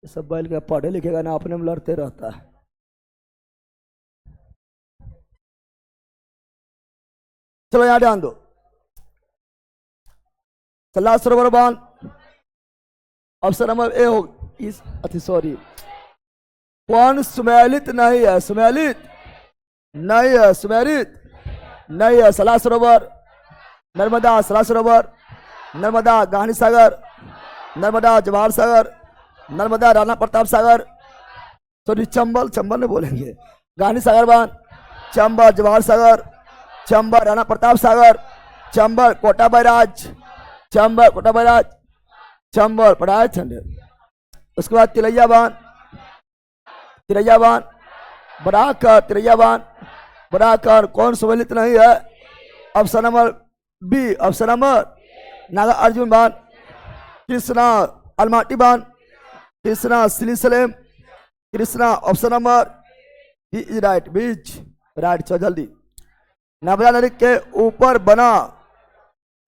ये सब बैल के पढ़े लिखेगा ना, अपने में लड़ते रहता है। चलो यहाँ ध्यान दो। सलाह सरोवर बांध, ऑप्शन नंबर ए हो इस अति सॉरी, कौन सुमेलित नहीं है? सुमेलित नहीं है, सुमेलित नहीं है। सलाह सरोवर, नर्मदा सलाह सरोवर, नर्मदा गांधी सागर, नर्मदा जवाहर सागर, नर्मदा राणा प्रताप सागर, सॉरी चंबल, चंबल में बोलेंगे, गांधी सागर बांध, चंबल जवाहर सागर, चंबल राणा प्रताप सागर, चंबल कोटा बैराज, चंबल कोटा बैराज, चंबल पढ़ाए ठंडे। उसके बाद तिलैया बांध, तिरैया बांध, बराकर तिरैया बांध, बराकर कौन सुमेलित नहीं है? Option number B, option number Naga Arjuna बांध, कृष्णा अलमाटी बांध, Krishna Srisailam, Krishna option number B is right, बीच राइट। चलो जल्दी। नर्मदा नदी के ऊपर बना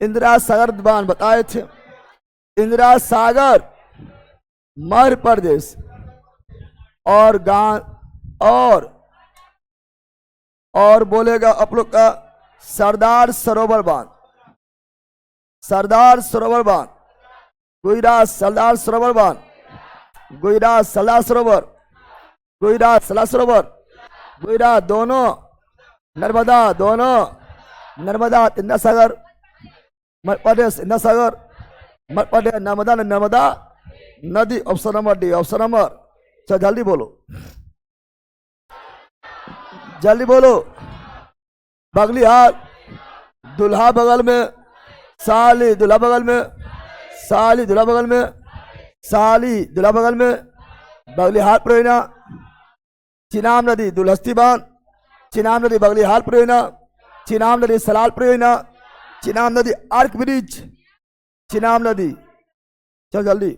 इंदिरा सागर बांध बताए थे। इंदिरा सागर मध्य प्रदेश और और बोलेगा आप लोग का सरदार सरोवर बांध, सरदार सरोवर बांध, गुजरात सरदार सरोवर बांध, गुजरात सरदार सरोवर, गुजरात सरदार सरोवर, गुजरात दोनों, नर्मदा दोनों, नर्मदा इंदिरा सागर, मध्य प्रदेश इंदिरा सागर, मध्य प्रदेश नर्मदा नर्मदा नदी। Option number D, option number. चल जल्दी बोलो, जल्दी बोलो। बगलिहार दुल्हा बगल में, साली दुल्हा बगल में, साली दुल्हा बगल में, साली दुल्हा बगल में, बगलिहार प्रोइना, चिनाब नदी दुलहस्ती बांध, चिनाब नदी बगलिहार प्रोइना, चिनाब नदी सलाल प्रोइना, चिनाब नदी आर्क ब्रिज, चिनाब नदी। चल जल्दी।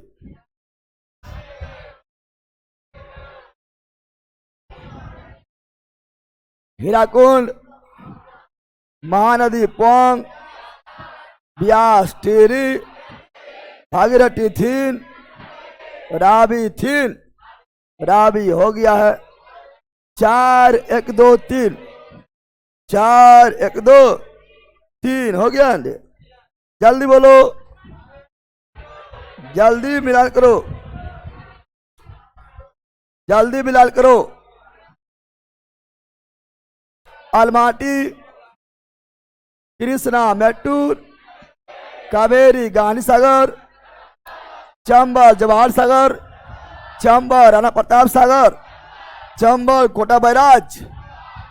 हीराकुंड, महानदी पोंग, ब्यास टेरी, भागीरथी थीन, रावी थीन, रावी हो गया है 4 1 2 3, 4 1 2 3 हो गया। जल्दी बोलो, जल्दी मिलान करो, जल्दी मिलान करो। अलमाटी, कृष्णा मेट्टूर, कावेरी गांधी सागर, चंबल जवाहर सागर, चंबल राणा प्रताप सागर, चंबल कोटा बैराज,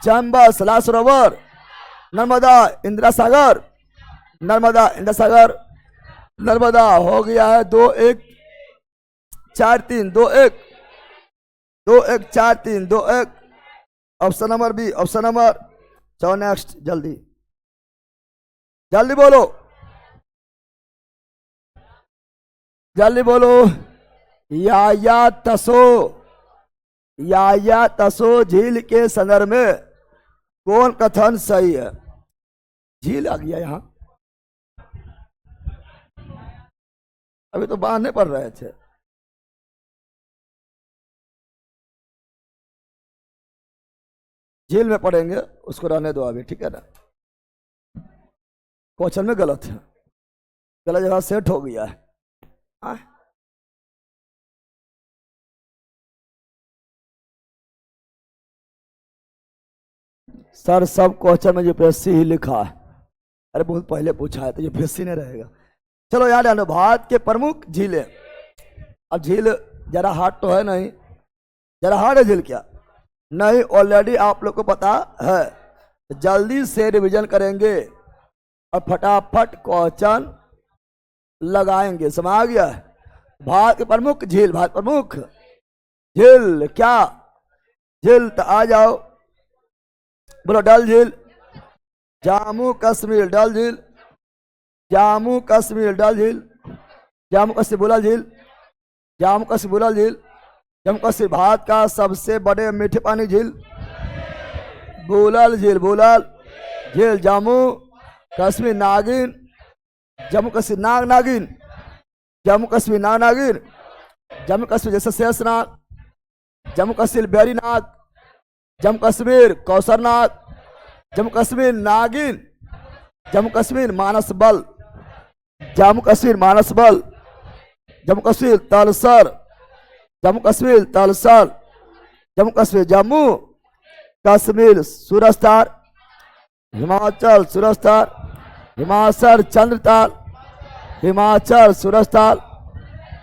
चंबल सलाह सरोवर, नर्मदा इंदिरा सागर, नर्मदा इंदिरा सागर, नर्मदा हो गया है 2 1 4 3 2 1 2 1 4 3 2 1। Option number B, option number. चलो नेक्स्ट, जल्दी जल्दी बोलो, जल्दी बोलो। या तसो झील के संदर्भ में कौन कथन सही है? झील आ गया यहां, अभी तो बांधने पड़ रहे थे। झील में पढ़ेंगे, उसको रहने दो अभी, ठीक है ना। क्वेश्चन में गलत है, गलत जगह सेट हो गया है। सर सब क्वेश्चन में यूपीएससी ही लिखा है। अरे बहुत पहले पूछा है तो यूपीएससी नहीं रहेगा। चलो याद है, भारत के प्रमुख झीलें। अब झील जरा हार्ड तो है नहीं, जरा हार्ड है झील क्या? नहीं, ऑलरेडी आप लोग को पता है। जल्दी से रिवीजन करेंगे और फटाफट क्वेश्चन लगाएंगे। समझ आ गया? भारत के प्रमुख झील, भारत प्रमुख झील क्या? झील तो आ जाओ, बोलो डल झील, जम्मू कश्मीर डल झील, जम्मू कश्मीर डल झील, जम्मू कश्मीर बुलल झील, जम्मू कश्मीर बुलल झील, जम्मू कश्मीर भारत का सबसे बड़े मीठे पानी झील बुलल झील, बुलल झील, जम्मू कश्मीर नागिन, जम्मू कश्मीर नाग नागिन, जम्मू कश्मीर नाग नागिन, जम्मू कश्मीर जैसे शेषनाग, जम्मू कश्मीर बैरीनाग, जम्मू कश्मीर कौसरनाग, जम्मू कश्मीर नागिन, जम्मू कश्मीर मानस बल, जम्मू कश्मीर मानस बल, जम्मू कश्मीर तलसर, जम्मू कश्मीर तलसर, जम्मू कश्मीर जम्मू कश्मीर सूरजताल, हिमाचल सूरजताल, हिमाचल चंद्रताल, हिमाचल सूरजताल,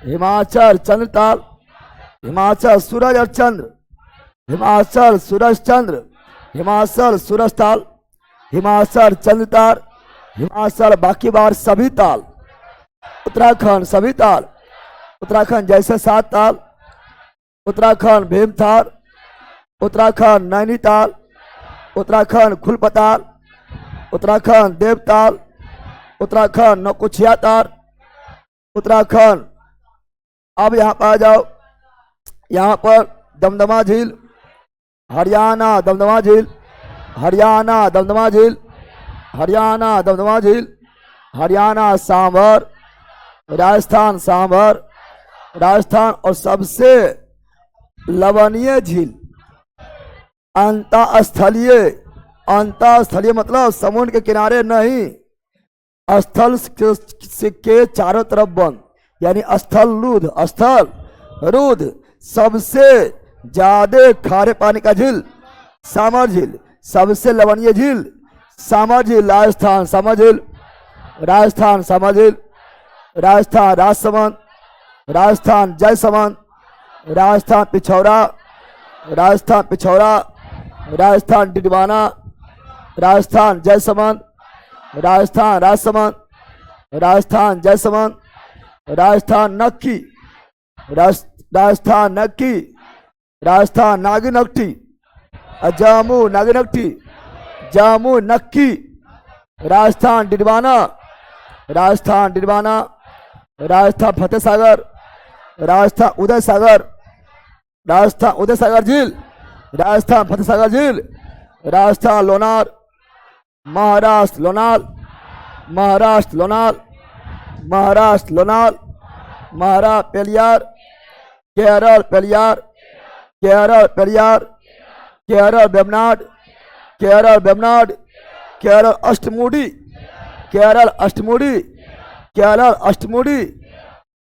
हिमाचल चंद्रताल, हिमाचल सूरज और चंद्र, हिमाचल सूरज चंद्र, हिमाचल सूरजताल, हिमाचल चंद्रताल, हिमाचल बाकी बार सभी ताल, उत्तराखंड सभी ताल, उत्तराखंड जैसे 7 ताल, उत्तराखंड भीमताल, उत्तराखंड नैनीताल, उत्तराखंड खुलपताल, उत्तराखंड देवताल, उत्तराखंड नौकुचिया ताल, उत्तराखंड। अब यहाँ पर आ जाओ, यहाँ पर दमदमा झील, हरियाणा दमदमा झील, हरियाणा दमदमा झील, हरियाणा दमदमा झील, हरियाणा सांभर, राजस्थान सांभर, राजस्थान। और सबसे लवणीय झील अंतःस्थलीय, अंतःस्थलीय मतलब समुद्र के किनारे नहीं, स्थल के चारों तरफ बंद, यानी स्थल रुद्ध, स्थल रुद्ध। सबसे ज्यादा खारे पानी का झील सामर झील, सबसे लवणीय झील सामर झील, राजस्थान सामर झील, राजस्थान सामर झील, राजस्थान राजसमंद, राजस्थान जयसमंद, राजस्थान पिछौरा, राजस्थान पिछौरा, राजस्थान डिडवाना, राजस्थान जयसमंद, राजस्थान राजसमंद, राजस्थान जयसमंद, राजस्थान नक्की, राजस्थान नक्की, राजस्थान नागिनक्टी, जम्मू नागिनक्टी, जम्मू नक्की, राजस्थान डिडवाना, राजस्थान डिडवाना, राजस्थान फतेह सागर, राजस्थान उदय सागर, राजस्थान उदय सागर झील, राजस्थान फतेह सागर झील, राजस्थान लोनार, महाराष्ट्र लोनार, महाराष्ट्र लोनार, महाराष्ट्र लोनार, महाराष्ट्र पेलियार, केरल पेलियार, केरल पेलियार, केरल वेमनाड, केरल वेमनाड, केरल अष्टमुडी, केरल अष्टमुडी, केरल अष्टमुडी,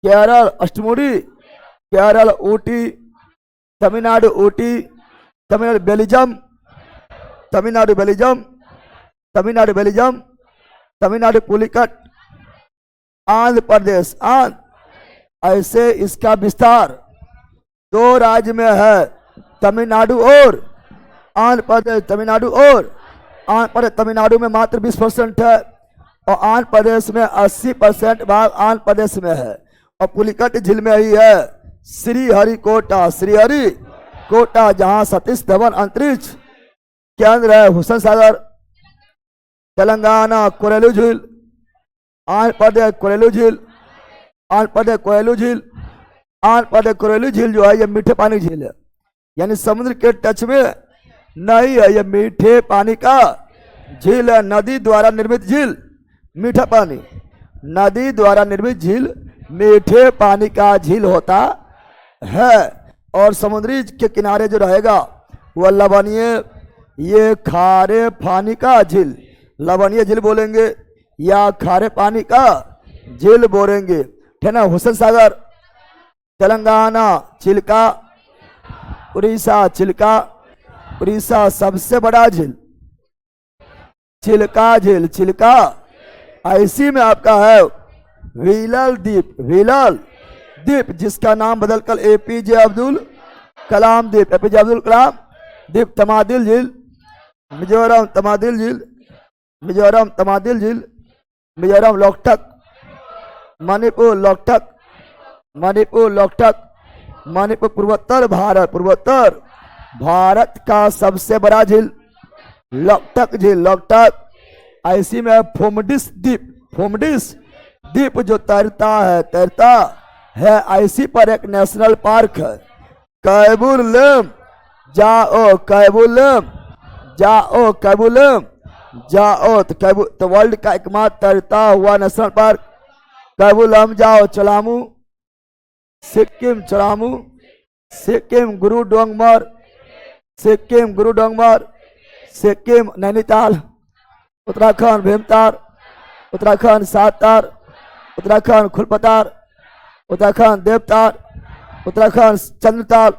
केरल अष्टमुडी, केरल ऊटी, तमिलनाडु ऊटी, तमिलनाडु बेलिजम, तमिलनाडु बेलिजम, तमिलनाडु बेलिजम, तमिलनाडु पुलिकट, आंध्र प्रदेश आंध्र। ऐसे इसका विस्तार 2 राज्य में है, तमिलनाडु और आंध्र प्रदेश। तमिलनाडु और आंध्र प्रदेश, तमिलनाडु में मात्र 20% है और आंध्र प्रदेश में 80% भाग आंध्र प्रदेश में है। और पुलिकट झील में ही है श्रीहरिकोटा, श्रीहरिकोटा, जहां सतीश धवन अंतरिक्ष केंद्र है। हुसैन सागर, तेलंगाना कोरेलू झील, आंध्र प्रदेश कोरेलू झील, आंध्र प्रदेश कोरेलू झील, आंध्र प्रदेश कोरेलू झील जो है ये मीठे पानी झील है, यानी समुद्र के टच में नहीं है, ये मीठे पानी का झील है। नदी द्वारा निर्मित झील मीठा पानी, नदी द्वारा निर्मित झील मीठे पानी का झील होता है। और समुद्री के किनारे जो रहेगा वह लवणीय, ये खारे पानी का झील, लवणीय झील बोलेंगे या खारे पानी का झील बोलेंगे, है ना। हुसैन सागर, तेलंगाना चिल्का, उड़ीसा चिल्का, उड़ीसा सबसे बड़ा झील चिल्का झील, चिल्का। ऐसी में आपका है व्हीलर द्वीप, व्हीलर द्वीप जिसका नाम बदलकर एपीजे अब्दुल कलाम द्वीप, एपीजे अब्दुल कलाम दीप तमादिल झील, मिजोरम तमादिल झील, मिजोरम तमादिल झील, मिजोरम लोकटक, मणिपुर लोकटक, मणिपुर लोकटक, मणिपुर पूर्वोत्तर भारत, पूर्वोत्तर भारत का सबसे बड़ा झील लोकटक झील, लोकटक। ऐसी में फोमडिस द्वीप, फोमडिस द्वीप जो तैरता है ऐसी पर एक नेशनल पार्क है। कैबुलम जाओ, कैबुलम जाओ, कैबुलम जाओ। तो वर्ल्ड का एकमात्र तैरता हुआ नेशनल पार्क कैबुलम जाओ। चलामू सिक्किम, चलामू सिक्किम, गुरु डोंगमर सिक्किम, गुरु डोंगमर सिक्किम, नैनीताल उत्तराखंड, भीमतार उत्तराखंड, साततार उत्तराखंड, खुलपतार उत्तराखंड, देवतार उत्तराखंड, चंद्रताल।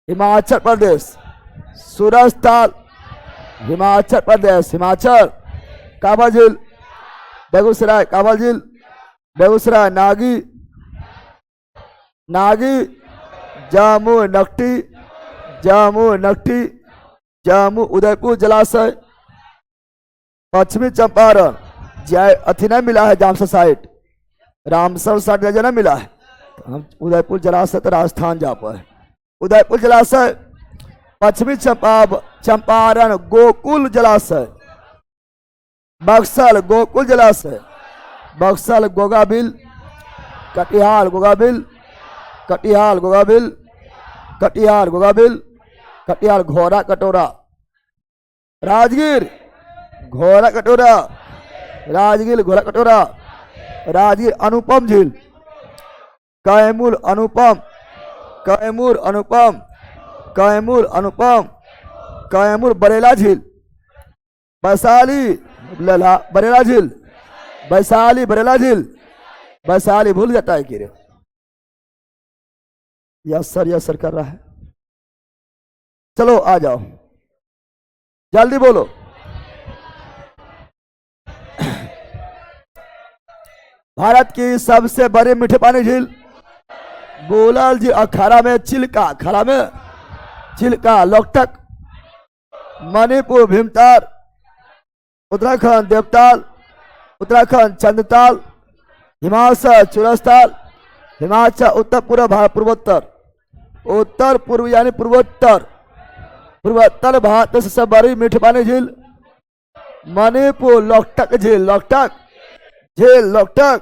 हिमाचल प्रदेश सूरजताल, हिमाचल प्रदेश, हिमाचल काबा झील, बेगूसराय काबा झील, बेगूसराय नागी, नागी जामू नकटी, जामू नकटी, जामू उदयपुर जलाशय। पश्चिमी चंपारण जय अथी नहीं मिला है, जामसा साइट, रामसर साइट नहीं मिला है। हम उदयपुर जलाशय तो राजस्थान जा पाए। उदयपुर जलाशय, पश्चिमी चंपारण गोकुल जलाशय, बक्सर गोकुल जलाशय, बक्सर गोगाबिल, कटिहार गोगाबिल, कटिहार गोगाबिल, कटिहार गोगाबिल, कटिहार घोड़ा कटोरा, राजगीर घोड़ा कटोरा, राजगीर घोड़ा कटोरा, राजगीर अनुपम झील, कैमूर अनुपम, कैमूर अनुपम, कैमूर अनुपम, कैमूर बरेला झील, वैशाली बरेला झील, वैशाली बरेला झील, वैशाली भूल जाता है कि यस सर कर रहा है। चलो आ जाओ, जल्दी बोलो। भारत की सबसे बड़ी मीठे पानी झील बोलाल जी, अखाड़ा में चिल्का, अखाड़ा में चिल्का, लोकटक, मणिपुर भीमताल, उत्तराखंड देवताल, उत्तराखंड चंद्रताल, हिमाचल चुरस्ताल, हिमाचल उत्तर पूर्व भारत, पूर्वोत्तर, उत्तर पूर्व यानी पूर्वोत्तर, पूर्वोत्तर भारत में सबसे बड़ी मीठे पानी झील मणिपुर लोकटक झील, लोकटक झील, लोकटक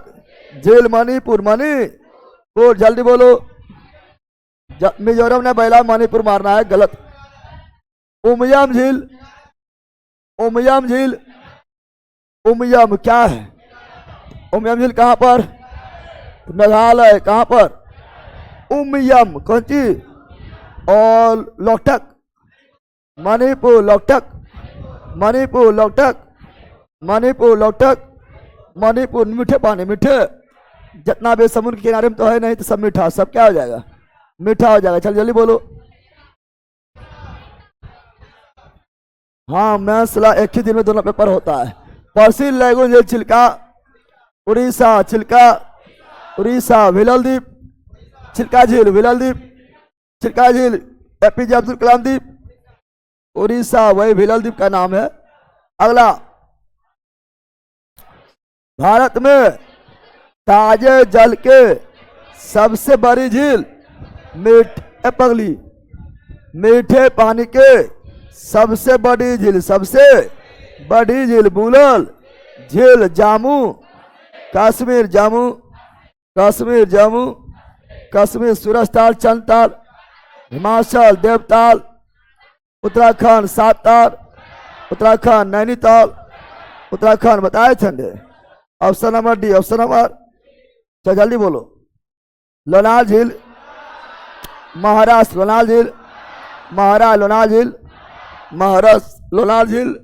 झील, मणिपुर, मणिपुर जल्दी बोलो। मिजोरम ने बैला मणिपुर मारना है, गलत। उमयम झील, उमयम झील, उमयम क्या है? उमयम झील कहाँ पर? मेघालय, कहाँ पर? उमयम कौन सी? और लोकटक मणिपुर, लोकटक मणिपुर, लोकटक मणिपुर, लोकटक मणिपुर। मीठे पानी, मीठे जितना भी समुद्र के किनारे में तो है नहीं, तो सब मीठा, सब क्या हो जाएगा? मीठा हो जाएगा। चल जल्दी बोलो। हाँ, मैथ्स एक ही दिन में दोनों पेपर होता है। पर्सिल लैगून झील चिल्का, उड़ीसा चिल्का, उड़ीसा विलल द्वीप, चिल्का झील विलल द्वीप, चिल्का झील एपीजे अब्दुल कलाम द्वीप, उड़ीसा वही विलल द्वीप का नाम है। अगला, भारत में ताजे जल के सबसे बड़ी झील पगली, मीठे पानी के सबसे बड़ी झील, सबसे बड़ी झील बुलबुल झील, जामू कश्मीर, जामू कश्मीर, जामू कश्मीर, सूरजताल, चंदताल, हिमाचल देवताल, उत्तराखंड सातताल, उत्तराखंड नैनीताल, उत्तराखंड बताए ठंडे। Option number D, option number, तो जल्दी बोलो। लोनार झील महाराष्ट्र, लोनार झील महाराष्ट्र, लोनार झील महाराष्ट्र, लोनार झील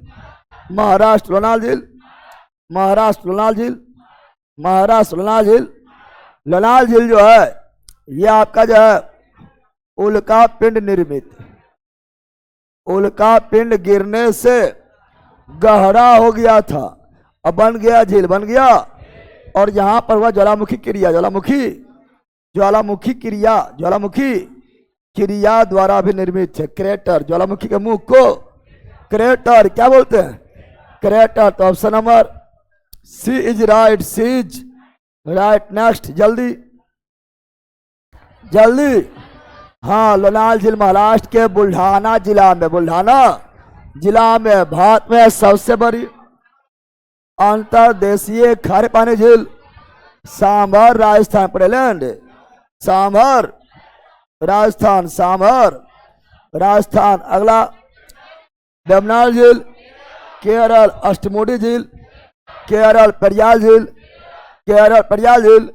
महाराष्ट्र, लोनार झील महाराष्ट्र, लोनार झील महाराष्ट्र, लोनार झील। लोनार झील जो है ये आपका जो है उल्का पिंड निर्मित, उल्का पिंड गिरने से गहरा हो गया था, अब बन गया झील, बन गया। और यहाँ पर हुआ ज्वालामुखी क्रिया, ज्वालामुखी, ज्वालामुखी क्रिया, ज्वालामुखी क्रिया द्वारा भी निर्मित है। क्रेटर, ज्वालामुखी के मुख को क्रेटर क्या बोलते हैं? क्रेटर। तो option number C is right, C is right. Next, जल्दी जल्दी। हाँ, लोनाल झील महाराष्ट्र के बुल्ढाना जिला में, बुल्ढाना जिला में भारत में सबसे बड़ी अंतर्देशीय खारे पानी झील सांभर राजस्थान, प्रेलैंड सांभर राजस्थान, सांभर राजस्थान। अगला वेम्बनाड झील केरल, अष्टमुडी झील केरल, पेरियार झील केरल, पेरियार झील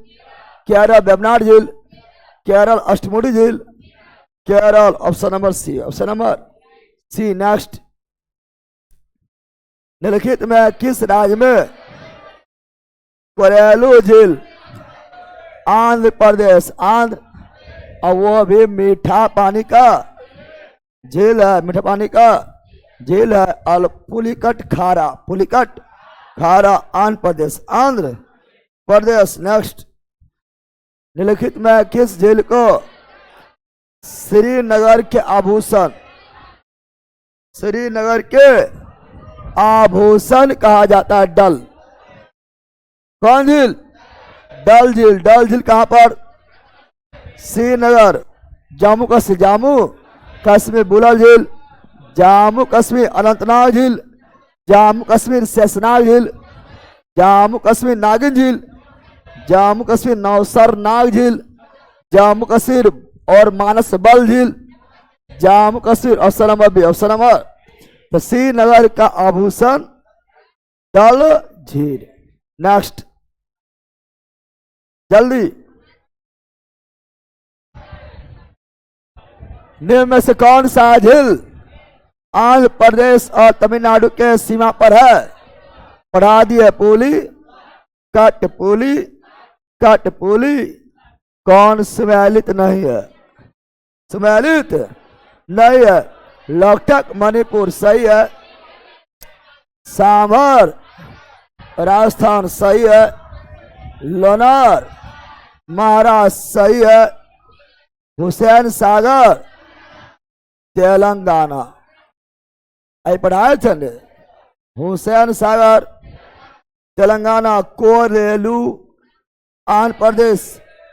केरल, वेम्बनाड झील केरल, अष्टमुडी झील Kerala. Option number C, option number C. Next, निम्नलिखित में किस राज्य में कोरेलू झील? आंध्र प्रदेश, आंध्र, और वो भी मीठा पानी का झील है, मीठा पानी का झील है। और पुलिकट खारा, पुलिकट खारा आंध्र प्रदेश, आंध्र प्रदेश। नेक्स्ट, निम्नलिखित में किस झील को श्रीनगर के आभूषण, श्रीनगर के आभूषण कहा जाता है? डल, कौन झील? डल झील। डल झील कहां पर? श्रीनगर। जम्मू कश्मीर, जम्मू कश्मीर बुलर झील, जम्मू कश्मीर अनंतनाग झील, जम्मू कश्मीर शेषनाग झील, जम्मू कश्मीर नागिन झील, जम्मू कश्मीर नौसरनाग झील, जम्मू कश्मीर और मानस बल झील, Jammu Kashmir. Option number B, option number. तो श्रीनगर का आभूषण डल झील। नेक्स्ट, जल्दी। निम्न में से कौन सा झील आंध्र प्रदेश और तमिलनाडु के सीमा पर है? पढ़ा दिए, पुली, कठपुली, कठपुली। कौन सम्मिलित नहीं है? सम्मिलित नहीं है। लोकटक मणिपुर सही है, सांभर राजस्थान सही है, लोनार महाराष्ट्र सही है, हुसैन सागर तेलंगाना। आई पढ़ाए थे हुसैन सागर तेलंगाना, कोरेलू आंध्र प्रदेश,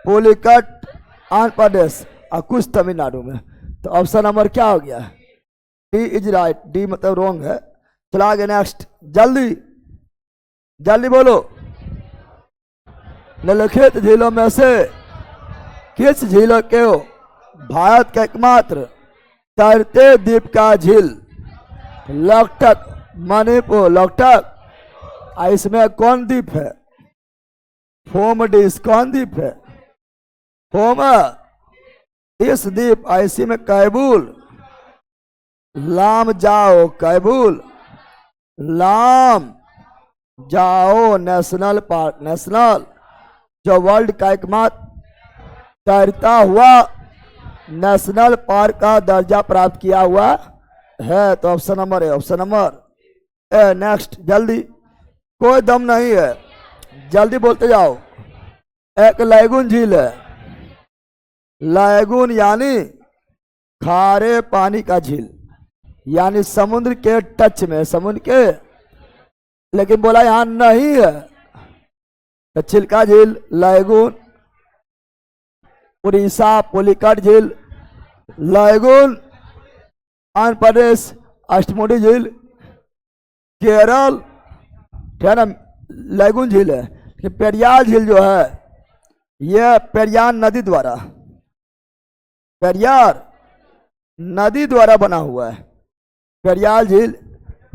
पुलिकट आंध्र प्रदेश और कुछ तमिलनाडु में। तो ऑप्शन नंबर क्या हो गया? D is right. डी मतलब रॉन्ग है। चला आगे। नेक्स्ट, जल्दी जल्दी बोलो। निम्नलिखित झीलों में से किस झीलों के भारत का एकमात्र तैरते द्वीप का झील? लोकटक मणिपुर, लोकटक। इसमें कौन द्वीप है? फोमडिस। कौन द्वीप है? फोम। इस द्वीप ऐसी में कैबुल, लाम जाओ, कैबुल लाम जाओ नेशनल पार्क, नेशनल जो वर्ल्ड का एकमात्र तैरता हुआ नेशनल पार्क का दर्जा प्राप्त किया हुआ है। तो ऑप्शन नंबर है, ऑप्शन नंबर ए। नेक्स्ट, जल्दी, कोई दम नहीं है, जल्दी बोलते जाओ। एक लैगून झील है, लैगून यानी खारे पानी का झील, यानी समुद्र के टच में, समुद्र के, लेकिन बोला यहां नहीं है। तो चिल्का झील, लैगून, उड़ीसा पुलिकट झील, लैगून आंध्र प्रदेश, अष्टमुडी झील केरल, है ना, लैगून झील है। कि पेरियार झील जो है यह पेरियार नदी द्वारा, पेरियार नदी द्वारा बना हुआ है। पेरियार झील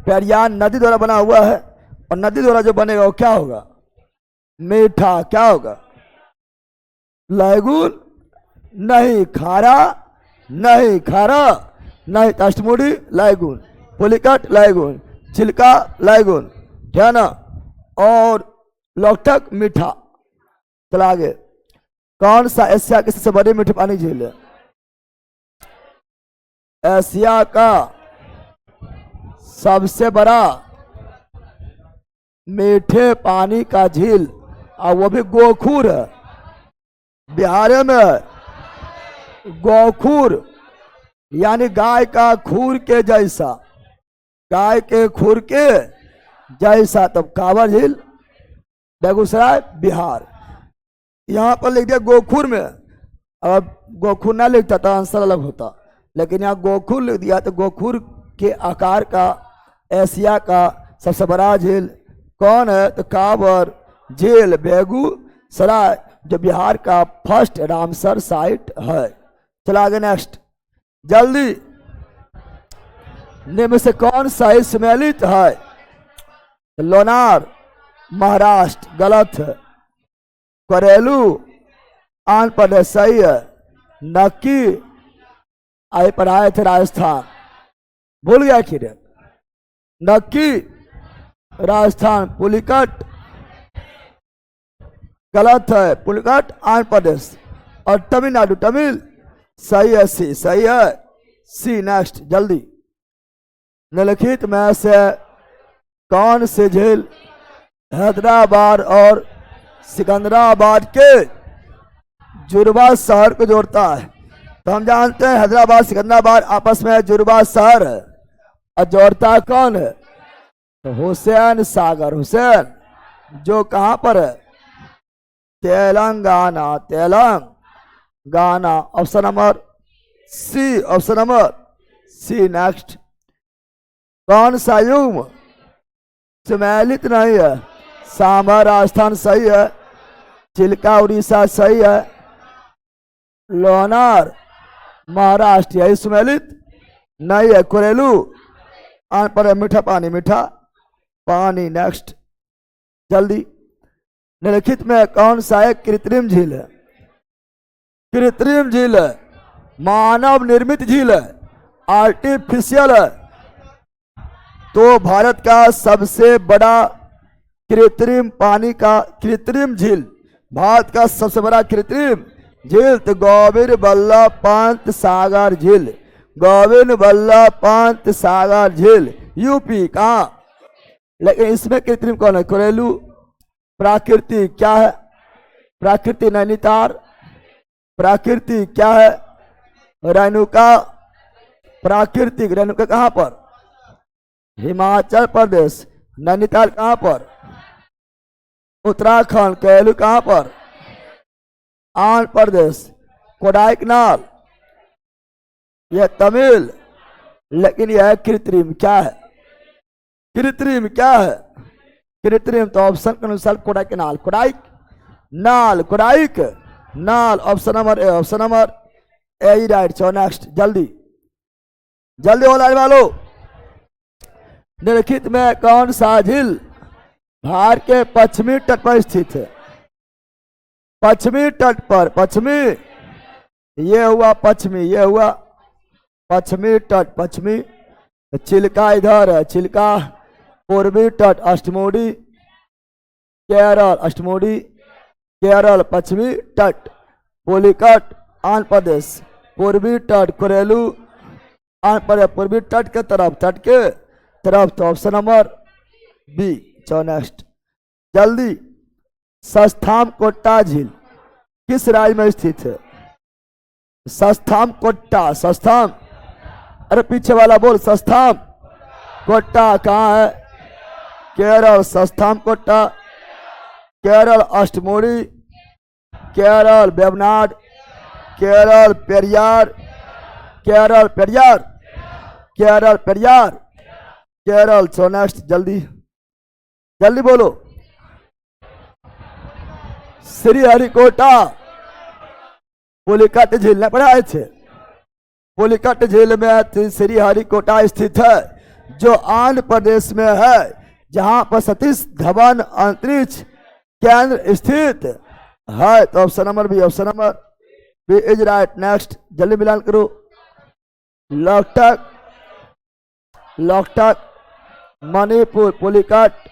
पेरियार नदी द्वारा बना हुआ है, और नदी द्वारा जो बनेगा वो क्या होगा? मीठा। क्या होगा? लैगून नहीं, खारा नहीं, खारा नहीं। Ashtamudi lagoon, Pulicat lagoon, Chilka lagoon, है ना, और लोकटक मीठा। चला आगे। कौन सा एशिया की सबसे बड़ी मीठे पानी झील है? एशिया का सबसे बड़ा मीठे पानी का झील, और वो भी गोखूर है, बिहार में गोखूर यानी गाय का खूर के जैसा, गाय के खूर के जैसा। तब कांवर झील बेगूसराय बिहार। यहां पर लिख दिया गोखुर में। अब गोखुर ना लिखता तो आंसर अलग होता, लेकिन यहाँ गोखुर लिख दिया तो गोखुर के आकार का एशिया का सबसे बड़ा झील कौन है? तो कांवर झील बेगूसराय, जो बिहार का फर्स्ट रामसर साइट है। चला आगे नेक्स्ट जल्दी। निम्न से कौन सा सम्मिलित है? लोनार महाराष्ट्र गलत है। करेलू आंध्र प्रदेश सही है। नक्की आए पर आए थे राजस्थान, भूल गया कि नक्की राजस्थान। पुलिकट गलत है, पुलिकट आंध्र प्रदेश। और तमिलनाडु तमिल सही है, सी सही है, सी। नेक्स्ट जल्दी। निम्नलिखित में से कौन से झील हैदराबाद और सिकंदराबाद के जुड़वा शहर को जोड़ता है? तो हम जानते हैं हैदराबाद सिकंदराबाद आपस में जुड़वा शहर है, और जोड़ता कौन है? तो हुसैन सागर, हुसैन जो कहां पर है? Telangana, Telangana. Option number C, option number C. Next कौन सा युग्म सम्मिलित नहीं है? सांभर राजस्थान सही है। चिल्का उड़ीसा सही है। लोनार महाराष्ट्र यही सम्मिलित नहीं है। कुरेलू आंध्र प्रदेश मीठा पानी, मीठा पानी। नेक्स्ट जल्दी। निम्नलिखित में कौन सा एक कृत्रिम झील है? कृत्रिम झील है, मानव निर्मित झील है, आर्टिफिशियल है। तो भारत का सबसे बड़ा कृत्रिम पानी का कृत्रिम झील, भारत का सबसे बड़ा कृत्रिम झील तो गोविंद बल्लभ पंत सागर झील, गोविंद बल्लभ पंत सागर झील, यूपी। कहाँ? लेकिन इसमें कृत्रिम कौन है? घरेलू। प्राकृतिक क्या है? प्राकृतिक नैनीताल। प्राकृतिक क्या है? रेणुका। प्राकृतिक रेणुका कहाँ पर? हिमाचल प्रदेश। नैनीताल कहाँ पर? उत्तराखंड। कैलू कहाँ पर? आंध्र प्रदेश। कोडाईकनाल यह तमिल। लेकिन यह कृत्रिम क्या है? कृत्रिम क्या है? कृत्रिम तो ऑप्शन के अनुसार कोडाईकनाल, कोडाईक नाल, कोडाईक नाल। Option number A, option number A right. So next जल्दी जल्दी हो लाइन वालों। निम्नलिखित में कौन सा झील भारत के पश्चिमी तट पर स्थित है? पश्चिमी तट पर, पश्चिमी ये हुआ पश्चिमी, ये हुआ पश्चिमी तट, पश्चिमी। चिल्का इधर है, चिल्का। पूर्वी तट अष्टमुडी केरल, अष्टमुडी केरल पश्चिमी तट। पुलिकट आंध्र प्रदेश, पूर्वी तट। कुरेलू आंध्र प्रदेश, पूर्वी तट के तरफ, तट के तरफ। तो ऑप्शन नंबर बी। चलो नेक्स्ट जल्दी। सस्थाम कोट्टा झील किस राज्य में स्थित है? सस्थाम कोट्टा, सस्थाम, अरे पीछे वाला बोल। सस्थाम कोट्टा कहाँ है? केरल। सस्थाम कोट्टा केरल। अष्टमुडी केरल। वेबनाड केरल। पेरियार केरल, पेरियार केरल, पेरियार केरल। सो नेक्स्ट जल्दी जल्दी बोलो। श्रीहरिकोटा पुलिकट झील ने पढ़ाए थे। पुलिकट झील में श्रीहरिकोटा स्थित है, जो आंध्र प्रदेश में है, जहां पर सतीश धवन अंतरिक्ष केंद्र स्थित है। तो option number B, option number B is right. Next जल्दी मिलान करो। लोकटक, लोकटक मणिपुर। पुलिकट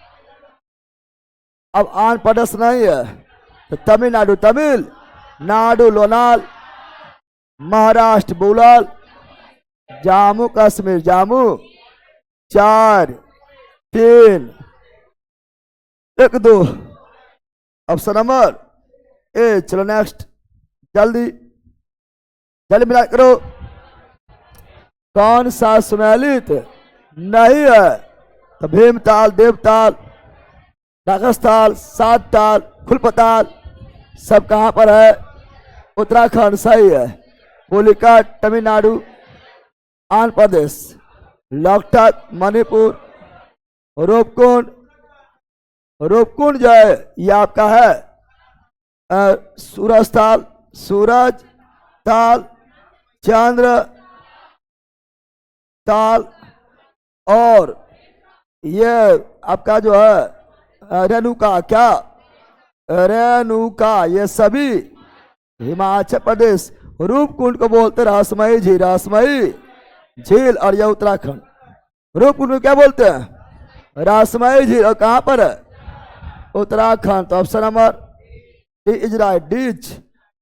अब आंध्र प्रदेश नहीं है तो तमिलनाडु, तमिल नाडु। लोनाल महाराष्ट्र। बुलाल जम्मू कश्मीर, जम्मू। 4 3 1 2 ऑप्शन नंबर ए। चलो नेक्स्ट जल्दी जल्दी मिला करो। कौन सा सुमेलित नहीं है? तो भीमताल, देवताल, राक्षसताल, सात ताल, खुलपताल सब कहां पर है? उत्तराखंड सही है। पुलिका तमिलनाडु, आंध्र प्रदेश, लोकटक मणिपुर, रूपकुंड, रूपकुंड जो है ये आपका है सूरज ताल, सूरज ताल, चंद्र ताल, और ये आपका जो है रेणुका, क्या रेणुका, ये सभी हिमाचल प्रदेश। रूपकुंड को बोलते रहस्यमयी झील, रहस्यमयी झील, और यह उत्तराखंड। रूपकुंड को क्या बोलते हैं? रहस्यमयी झील। और कहां पर है? उत्तराखंड। तो option number D is right. डीज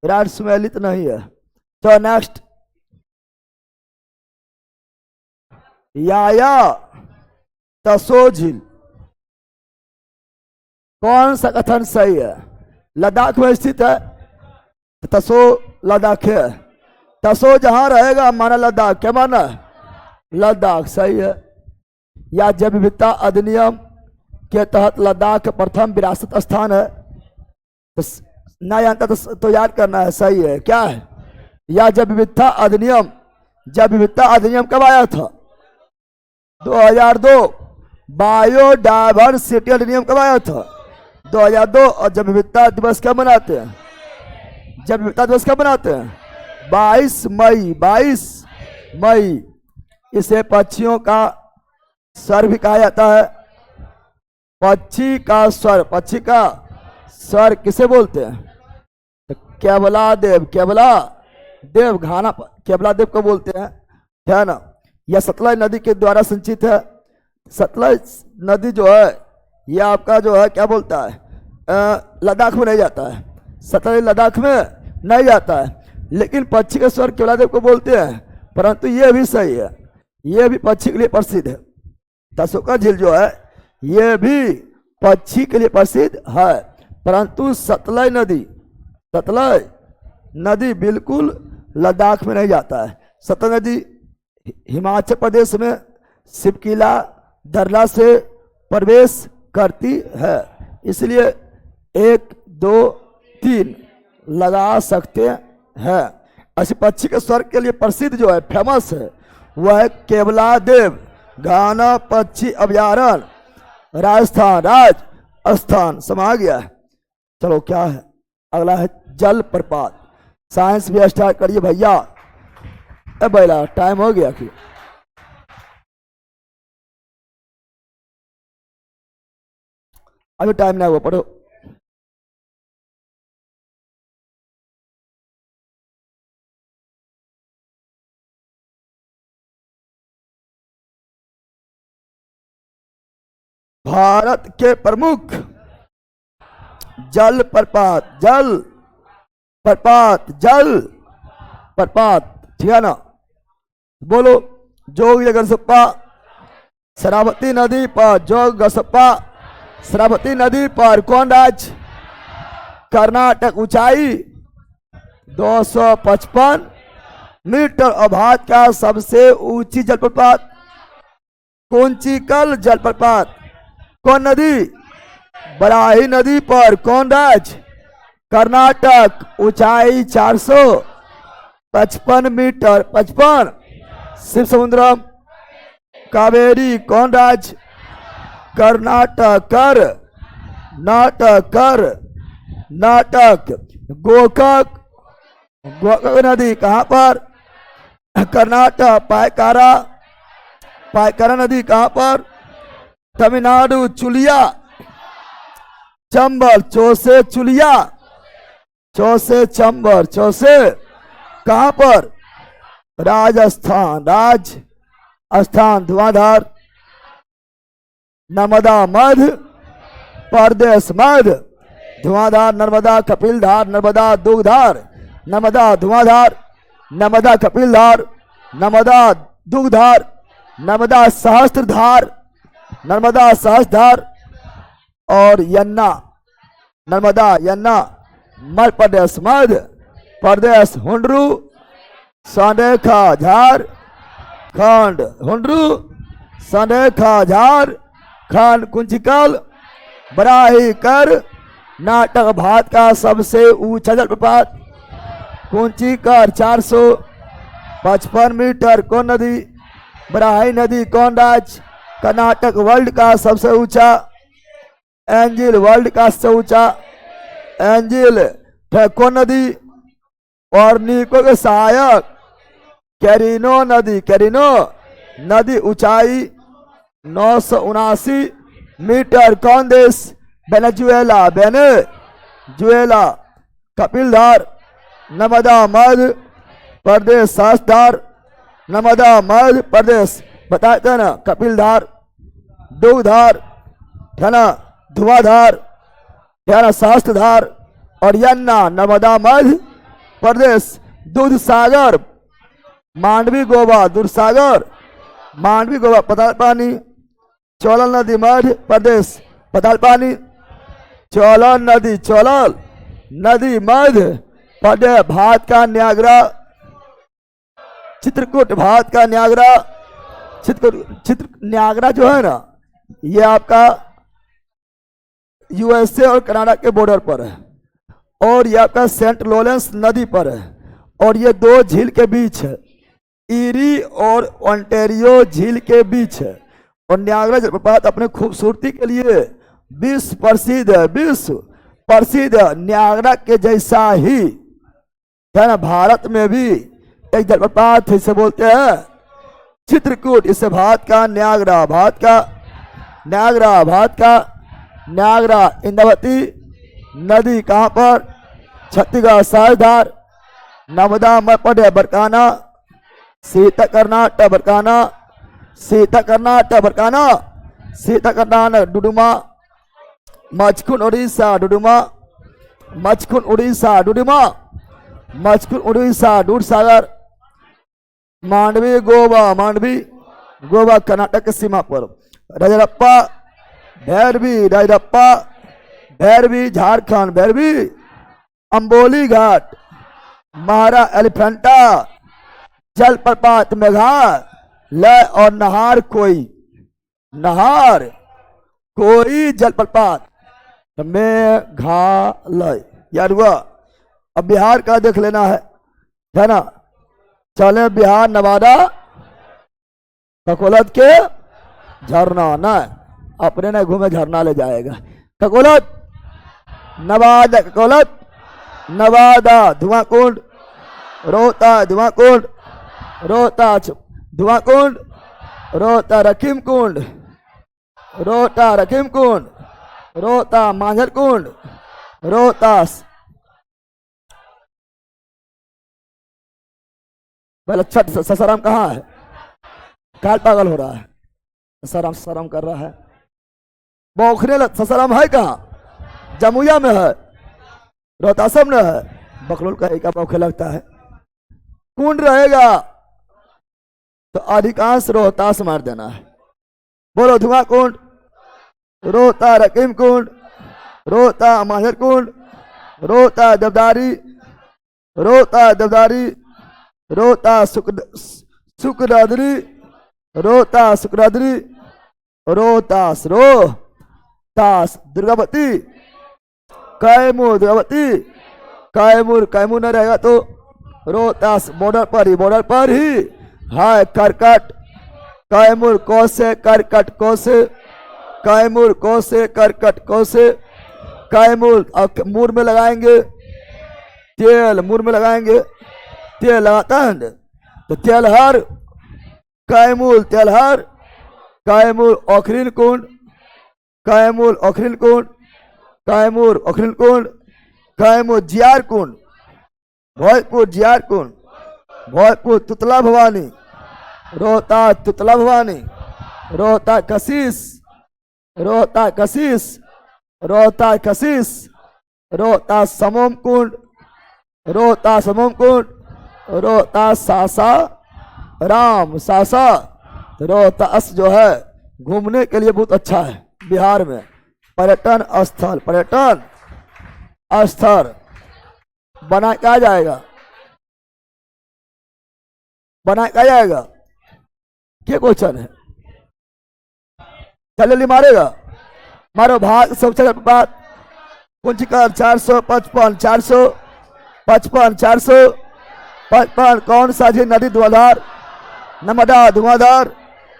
विराट सुमेलित नहीं है। तो नेक्स्ट, याया तसो झील, कौन सा कथन सही है? लद्दाख में स्थित है, तसो लद्दाख है। तसो जहां रहेगा माना लद्दाख, क्या माना? लद्दाख सही है। या जैव विविधता अधिनियम के तहत लद्दाख प्रथम विरासत स्थान है। तो ना जानता तो याद करना है, सही है। क्या है? या जैव विविधता अधिनियम, जैव विविधता अधिनियम कब आया था? 2002। बायोडायवर्सिटी अधिनियम कब आया था? 2002। और जैव विविधता दिवस कब मनाते हैं? जैव विविधता दिवस कब मनाते हैं? 22 मई। 22 मई। इसे पक्षियों का स्वर भी कहा जाता है। पक्षी का स्वर, पक्षी का स्वर किसे बोलते हैं? तो केवला देव, केवला देव, घाना केवला देव को बोलते हैं, है ना। यह सतलज नदी के द्वारा संचित है। सतलज नदी जो है ये आपका जो है क्या बोलता है, लद्दाख में नहीं जाता है। सतलज लद्दाख में नहीं जाता है, लेकिन पक्षी का स्वर केवला देव को बोलते हैं। परंतु ये भी सही है, ये भी पक्षी के लिए प्रसिद्ध है। तसोका झील जो है ये भी पक्षी के लिए प्रसिद्ध है। परंतु सतलज नदी बिल्कुल लद्दाख में नहीं जाता है। सतलज नदी हिमाचल प्रदेश में सिपकिला दर्रा से प्रवेश करती है। इसलिए 1, 2, 3 लगा सकते हैं। ऐसे पक्षी के स्वर के लिए प्रसिद्ध जो है, फेमस है, वह है केवला देव घाना पक्षी अभयारण्य, राजस्थान राजस्थान। समा गया है। चलो क्या है अगला? है जल प्रपात। साइंस भी स्टार्ट करिए भैया। अब बैला टाइम हो गया कि अभी टाइम नहीं हुआ, पढ़ो। भारत के प्रमुख जल प्रपात, जल प्रपात, जल प्रपात, ठीक है ना? बोलो। जोग जगरसप्पा, शरावती नदी पर जोग गसप्पा, शरावती नदी पर कौन राज्य? कर्नाटक। ऊंचाई 255 मीटर। और भारत का सबसे ऊंची जलप्रपात कोंचिकल जलप्रपात। कौन नदी? बराही नदी पर कौन राज्य? कर्नाटक। ऊंचाई 455 मीटर 55। शिव समुद्रम कावेरी कौन राज्य? कर्नाटक। नाटक। गोकक नदी कहां पर? कर्नाटक। पायकारा नदी कहां पर? तमिलनाडु। चुलिया चंबल, चौसे चुलिया, चौसे चंबल, चौसे कहां पर? राजस्थान राजस्थान। धुआंधार नर्मदा मध्य प्रदेश, मध्य धुआंधार, नर्मदा कपिलधार, नर्मदा दुग्धार, नर्मदा धुआंधार, नर्मदा कपिलधार, नर्मदा दुग्धार, नर्मदा सहस्त्रधार, नर्मदा सहस्त्रधार, और यन्ना, नर्मदा यन्ना। मध्य प्रदेश हुंडरू, सनेखा झार, खंड हुंड्रू सनेखा झार खंड कुंचिकल बराही कर नाटक भात का सबसे ऊंचा जलप्रपात कुंचिकर 455 मीटर। कौन नदी? बराही नदी। कौन राज्य? कर्नाटक। वर्ल्ड का सबसे ऊंचा एंजिल वर्ल्ड का सबसे ऊंचा एंजिल। कौन नदी? और नीको के सहायक कैरिनो नदी। कैरिनो नदी ऊंचाई 979 मीटर। कौन देश? वेनेजुएला। वेनेजुएला। कपिलधार नर्मदा मध्य प्रदेश। शास्त्रधार नर्मदा मध्य प्रदेश। बताते हैं ना, कपिलधार दूधार है ना, धुआंधार है ना, शास्त्रधार और यन्ना नर्मदा मध्य प्रदेश। दूध सागर मांडवी गोवा। दूध सागर मांडवी गोवा। पताल पानी चोलल नदी मध्य प्रदेश। पताल पानी चोलल नदी मध्य प्रदेश। भारत का न्यागरा चित्रकूट। भारत का न्यागरा चित्र न्यागरा जो है ना, ये आपका यूएसए और कनाडा के बॉर्डर पर है और ये आपका सेंट लॉरेंस नदी पर है और ये दो झील के बीच है, ईरी और ओंटारियो झील के बीच है। और न्यागरा जलप्रपात अपने खूबसूरती के लिए विश्व प्रसिद्ध है। विश्व प्रसिद्ध है। न्यागरा के जैसा ही है ना, भारत में भी एक जलप्रपात इसे बोलते हैं चित्रकूट। इसे भारत का न्यागरा, भारत का न्यागरा, भारत का न्यागरा। इंद्रावती नदी कहाँ पर? छत्तीसगढ़। शास्त्रधार नर्मदा मध्य प्रदेश। बरकाना सीता कर्नाटक। बरकाना सीता कर्नाटक। बरकाना सीता कर्नाटक। डुडुमा मचकुन उड़ीसा। डुडुमा मचकुन उड़ीसा। डुडुमा मचकुन उड़ीसा। दूधसागर मांडवी गोवा। मांडवी गोवा कर्नाटक की सीमा पर। राजरप्पा भैरवी। राजरप्पा भैरवी झारखंड। भैरवी अंबोली घाट महारा एलिफेंटा जलप्रपात मेघालय और नहार कोई जलप्रपात मेघालय। यार हुआ। अब बिहार का देख लेना है ना। चले बिहार नवादा ककोलत के झरना ना, अपने न घूमे झरना ले जाएगा। ककोलत नवादा। ककोलत नवादा। धुआंकुंड रोहतास। धुआंकुंड रोहतास। धुआंकुंड रोहतास। रखीम कुंड रोहतास। रखीम कुंड रोहतास। मांझर कुंड रोहतास। पहले छठ ससाराम कहाँ है? काल पागल हो रहा है। ससाराम कर रहा है। बौखने लग। ससाराम है कहाँ? जमुइया में है, रोहतासम में है। बकलोल का एक बौखे लगता है। कुंड रहेगा तो अधिकांश रोहतास मार देना है। बोलो धुआं कुंड रोहता। रकीम कुंड रोहता। माहिर कुंड रोहता। देवदारी रोहता। देवदारी रोहता। सुकराद्री रोहता। सुकराद्री रोहतास। रोहतास। दुर्गावती कैमूर। दुर्गावती कैमूर। कैमूर न रहेगा तो रोहतास बॉर्डर पर ही है। करकट कैमूर कोसे। करकट कोसे। कैमूर कोसे। करकट कोसे। कैमूर। और मूर में लगाएंगे तेल। मूर में लगाएंगे तेल। लगाता है तो तेलहर कैमूर। तेलहर कैमूर। ओखरीन कुंड कैमूर। ओखरीन कुंड कैमूर। ओखरीन कुंड कैमूर। जियार कुंड भोजपुर। जियार कुंड भोजपुर। तुतला भवानी रोहतास। तुतला भवानी रोहतास। कशीश रोहतास। कशीश रोहतास। कशीश रोहतास। समोम कुंड रोहतास। समोम कुंड रोहतास। सासा राम। सासा रोहतास जो है घूमने के लिए बहुत अच्छा है। बिहार में पर्यटन स्थल बना क्या जाएगा? बना क्या जाएगा? क्या क्वेश्चन है? जल्दी मारेगा, मारो भाग सबसे जलप्रपात कुंचिकर 455 455 455 कौन सा जी नदी धुआंधार? नर्मदा धुआंधार,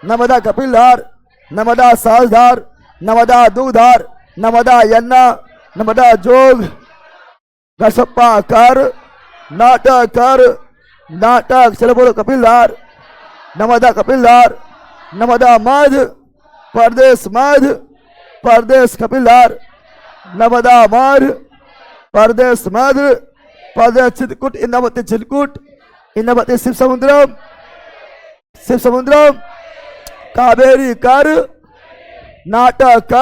नर्मदा कपिलधार, नर्मदा सहजधार, नर्मदा दूधार, नर्मदा यन्ना, नर्मदा जोग। घसप्पा कर, नाटक चलो बोलो कपिलधार, नर्मदा कपिलधार, नर्मदा मध्य प्रदेश कपिलधार, नर्मदा मध्य प्रदेश चित्रकूट, इंद्रावती चित्रकूट, इंद्रावती शिव समुद्रम, कावेरी कर, नाटक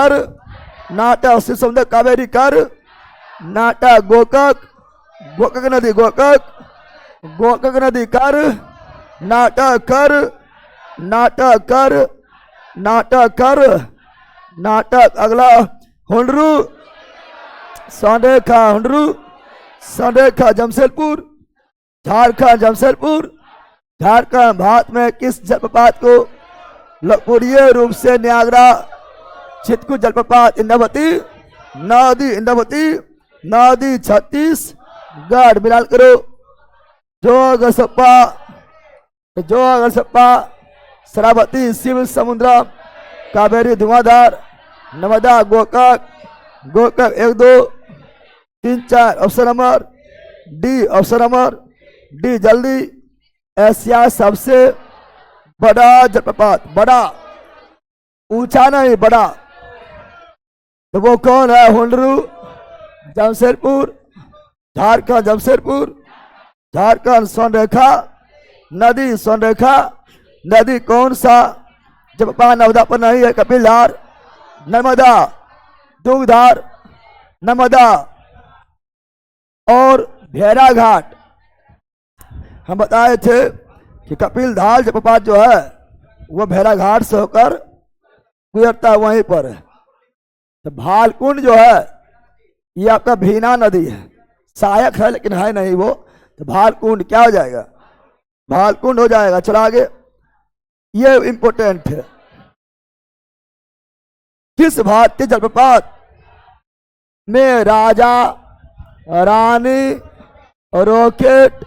शिव समुद्र कावेरी कर, नाटक गोकक नदी कर, नाटक अगला हुंडरू संडेखा जमशेदपुर, झारखंड। भारत में किस जलप्रपात को लोकप्रिय रूप से न्यागरा चित्रकूट जलप्रपात इंद्रावती छत्तीसगढ़। मिलान करो, जो अगरसप्पा शरावती शिव समुद्रम, कावेरी धुआंधार, Narmada Gokak 1 2 3 4 option number D जल्दी। एशिया सबसे बड़ा जलप्रपात, बड़ा ऊंचा नहीं बड़ा, तो वो कौन है? हुंडरू जमशेदपुर, झारखंड। सोनरेखा नदी कौन सा जलप्रपात नर्मदा पर नहीं है? कपिलधार, नर्मदा दूधार, नर्मदा और भेड़ाघाट। हम बताए थे कि कपिलधार जलप्रपात जो है वो भेड़ाघाट से होकर गुजरता है, वहीं पर है। तो भालकुंड जो है ये आपका भीना नदी है, सहायक है लेकिन है नहीं वो, तो भालकुंड क्या हो जाएगा? भालकुंड हो जाएगा। चलो आगे, ये इंपोर्टेंट है। किस भारतीय जलप्रपात में Raja Rani rocket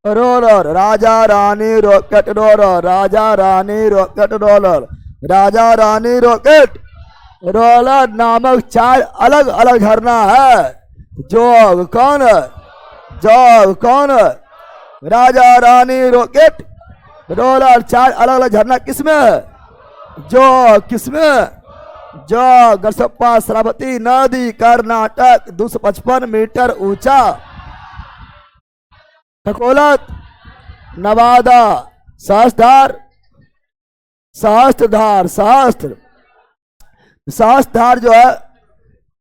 roller, Raja Rani rocket roller नामक 4 अलग अलग झरना है? जोग कौन है? राजा रानी रॉकेट रोलर 4 अलग अलग झरना किसमें है? जो घसप्पा शरावती नदी, कर्नाटक 255 मीटर ऊंचा। खकोलत, नवादा, सहस्त्रधार जो है,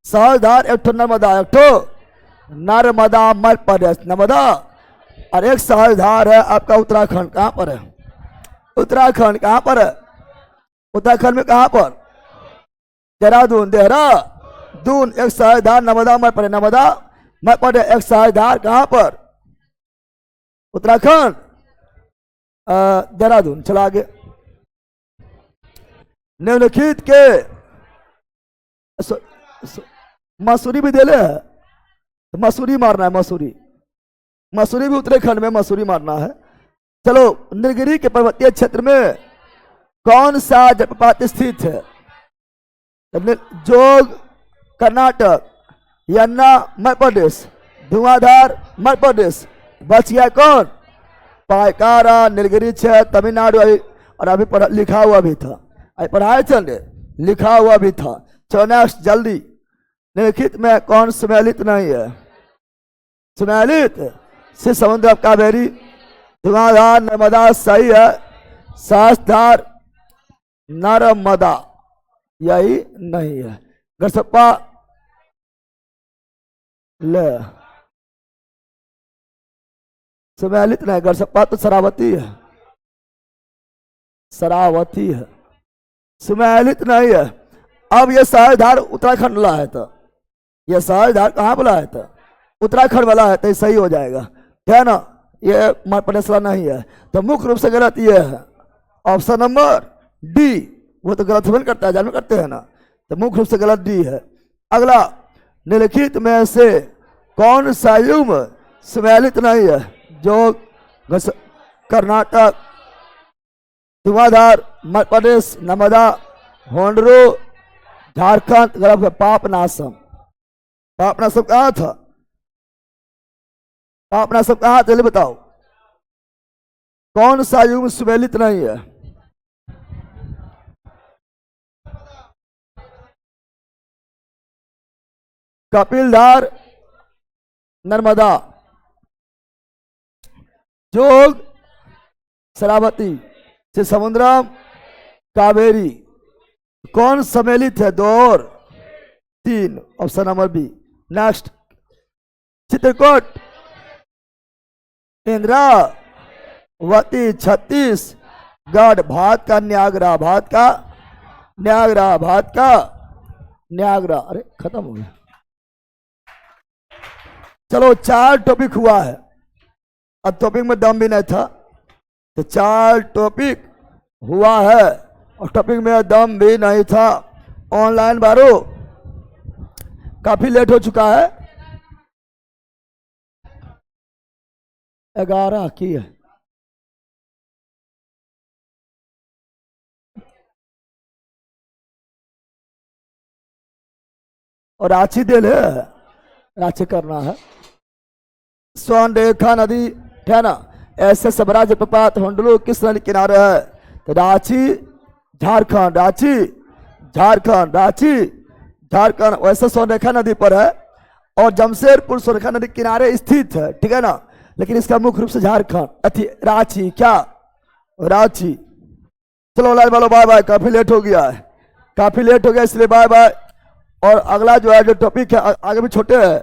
सहस्त्रधार एक नर्मदा मध्य प्रदेश नर्मदा, और एक सहस्त्रधार है आपका उत्तराखंड। कहां पर है? उत्तराखंड कहां पर है? उत्तराखंड में कहां पर? देहरादून। एक सहस्त्रधार नर्मदा मध्य प्रदेश, एक सहस्त्रधार कहां पर? उत्तराखंड, देहरादून। चला आगे। निम्नलिखित के मसूरी भी देले है, तो मसूरी मारना है। मसूरी भी उत्तराखंड में मसूरी मारना है। चलो, नीलगिरी के पर्वतीय क्षेत्र में कौन सा जलप्रपात स्थित है? जोग कर्नाटक, यन्ना मध्य प्रदेश, धुआंधार मध्य प्रदेश। बच गया कौन? पायकारा, नीलगिरी है तमिलनाडु। और अभी लिखा हुआ भी था, अभी पढ़ाए चले, लिखा हुआ भी था। चलो नेक्स्ट जल्दी। निम्नलिखित में कौन सम्मिलित नहीं है? सम्मिलित शिव समुद्र, कावेरी, धुआंधार, नर्मदा सही है। सहस्त्रधार नर्मदा यही नहीं है। घसप्पा ले सम्मिलित नहीं, घसप्पा तो शरावती है, सम्मिलित नहीं है। अब ये सहस्त्रधार उत्तराखंड वाला है, तो ये सहस्त्रधार कहाँ वाला है? तो उत्तराखंड वाला है, तो सही हो जाएगा, है ना? ये मध्य प्रदेश वाला नहीं है, तो मुख्य रूप से गलत ये है। Option number D. वो तो गलत बन करता है, जानव करते हैं ना, तो मुख्य रूप से गलत डी है। अगला, निम्नलिखित में से कौन सा युग्म सम्मिलित नहीं है? जो कर्नाटक, धुआंधार, मध्य प्रदेश, नर्मदा, होंडरो, झारखंड, गलत है। पापनासम। पापनासम कहाँ था? पापनासम कहाँ था, बताओ। कौन सा युग्म सम्मिलित नहीं है? कपिलधार, नर्मदा, जोग, शरावती, समुद्रम, कावेरी। कौन सम्मिलित है? 2 और 3, option number B. Next, Chitrakoot, Indravati, Chhattisgarh, Bharat का न्यागरा, भारत का न्यागरा, भारत का न्यागरा। अरे खत्म हो गया। चलो 4 टॉपिक हुआ है, अब टॉपिक में दम भी नहीं था, तो 4 टॉपिक हुआ है और टॉपिक में दम भी नहीं था। ऑनलाइन बारो काफी लेट हो चुका है, 11 की है। और रांची दिल है, रांची करना है। स्वर्णरेखा नदी है ना, ऐसे सबरा जलप्रपात होंडलो किस नदी किनारे है? तो रांची झारखंड, रांची झारखंड, रांची झारखंड, वैसे स्वर्णरेखा नदी पर है और जमशेदपुर स्वर्णरेखा नदी किनारे स्थित है, ठीक है ना। लेकिन इसका मुख्य रूप से झारखंड अति रांची, क्या रांची। चलो लाल वालों बाय बाय, काफी लेट हो गया है, काफी लेट हो गया, इसलिए बाय बाय। और अगला जो है, जो टॉपिक है, आगे भी छोटे है।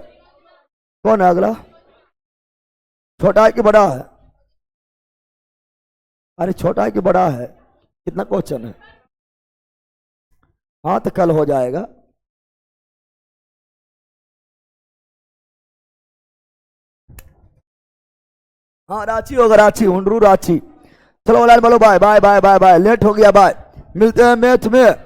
कौन है अगला? छोटा है कि बड़ा है? अरे छोटा है कि बड़ा है? कितना क्वेश्चन है? हाँ तो कल हो जाएगा। हाँ रांची होगा, रांची, हुंडरू रांची। चलो लाइन बोलो bye bye bye bye bye, late हो गया, बाय। मिलते हैं मैथ में।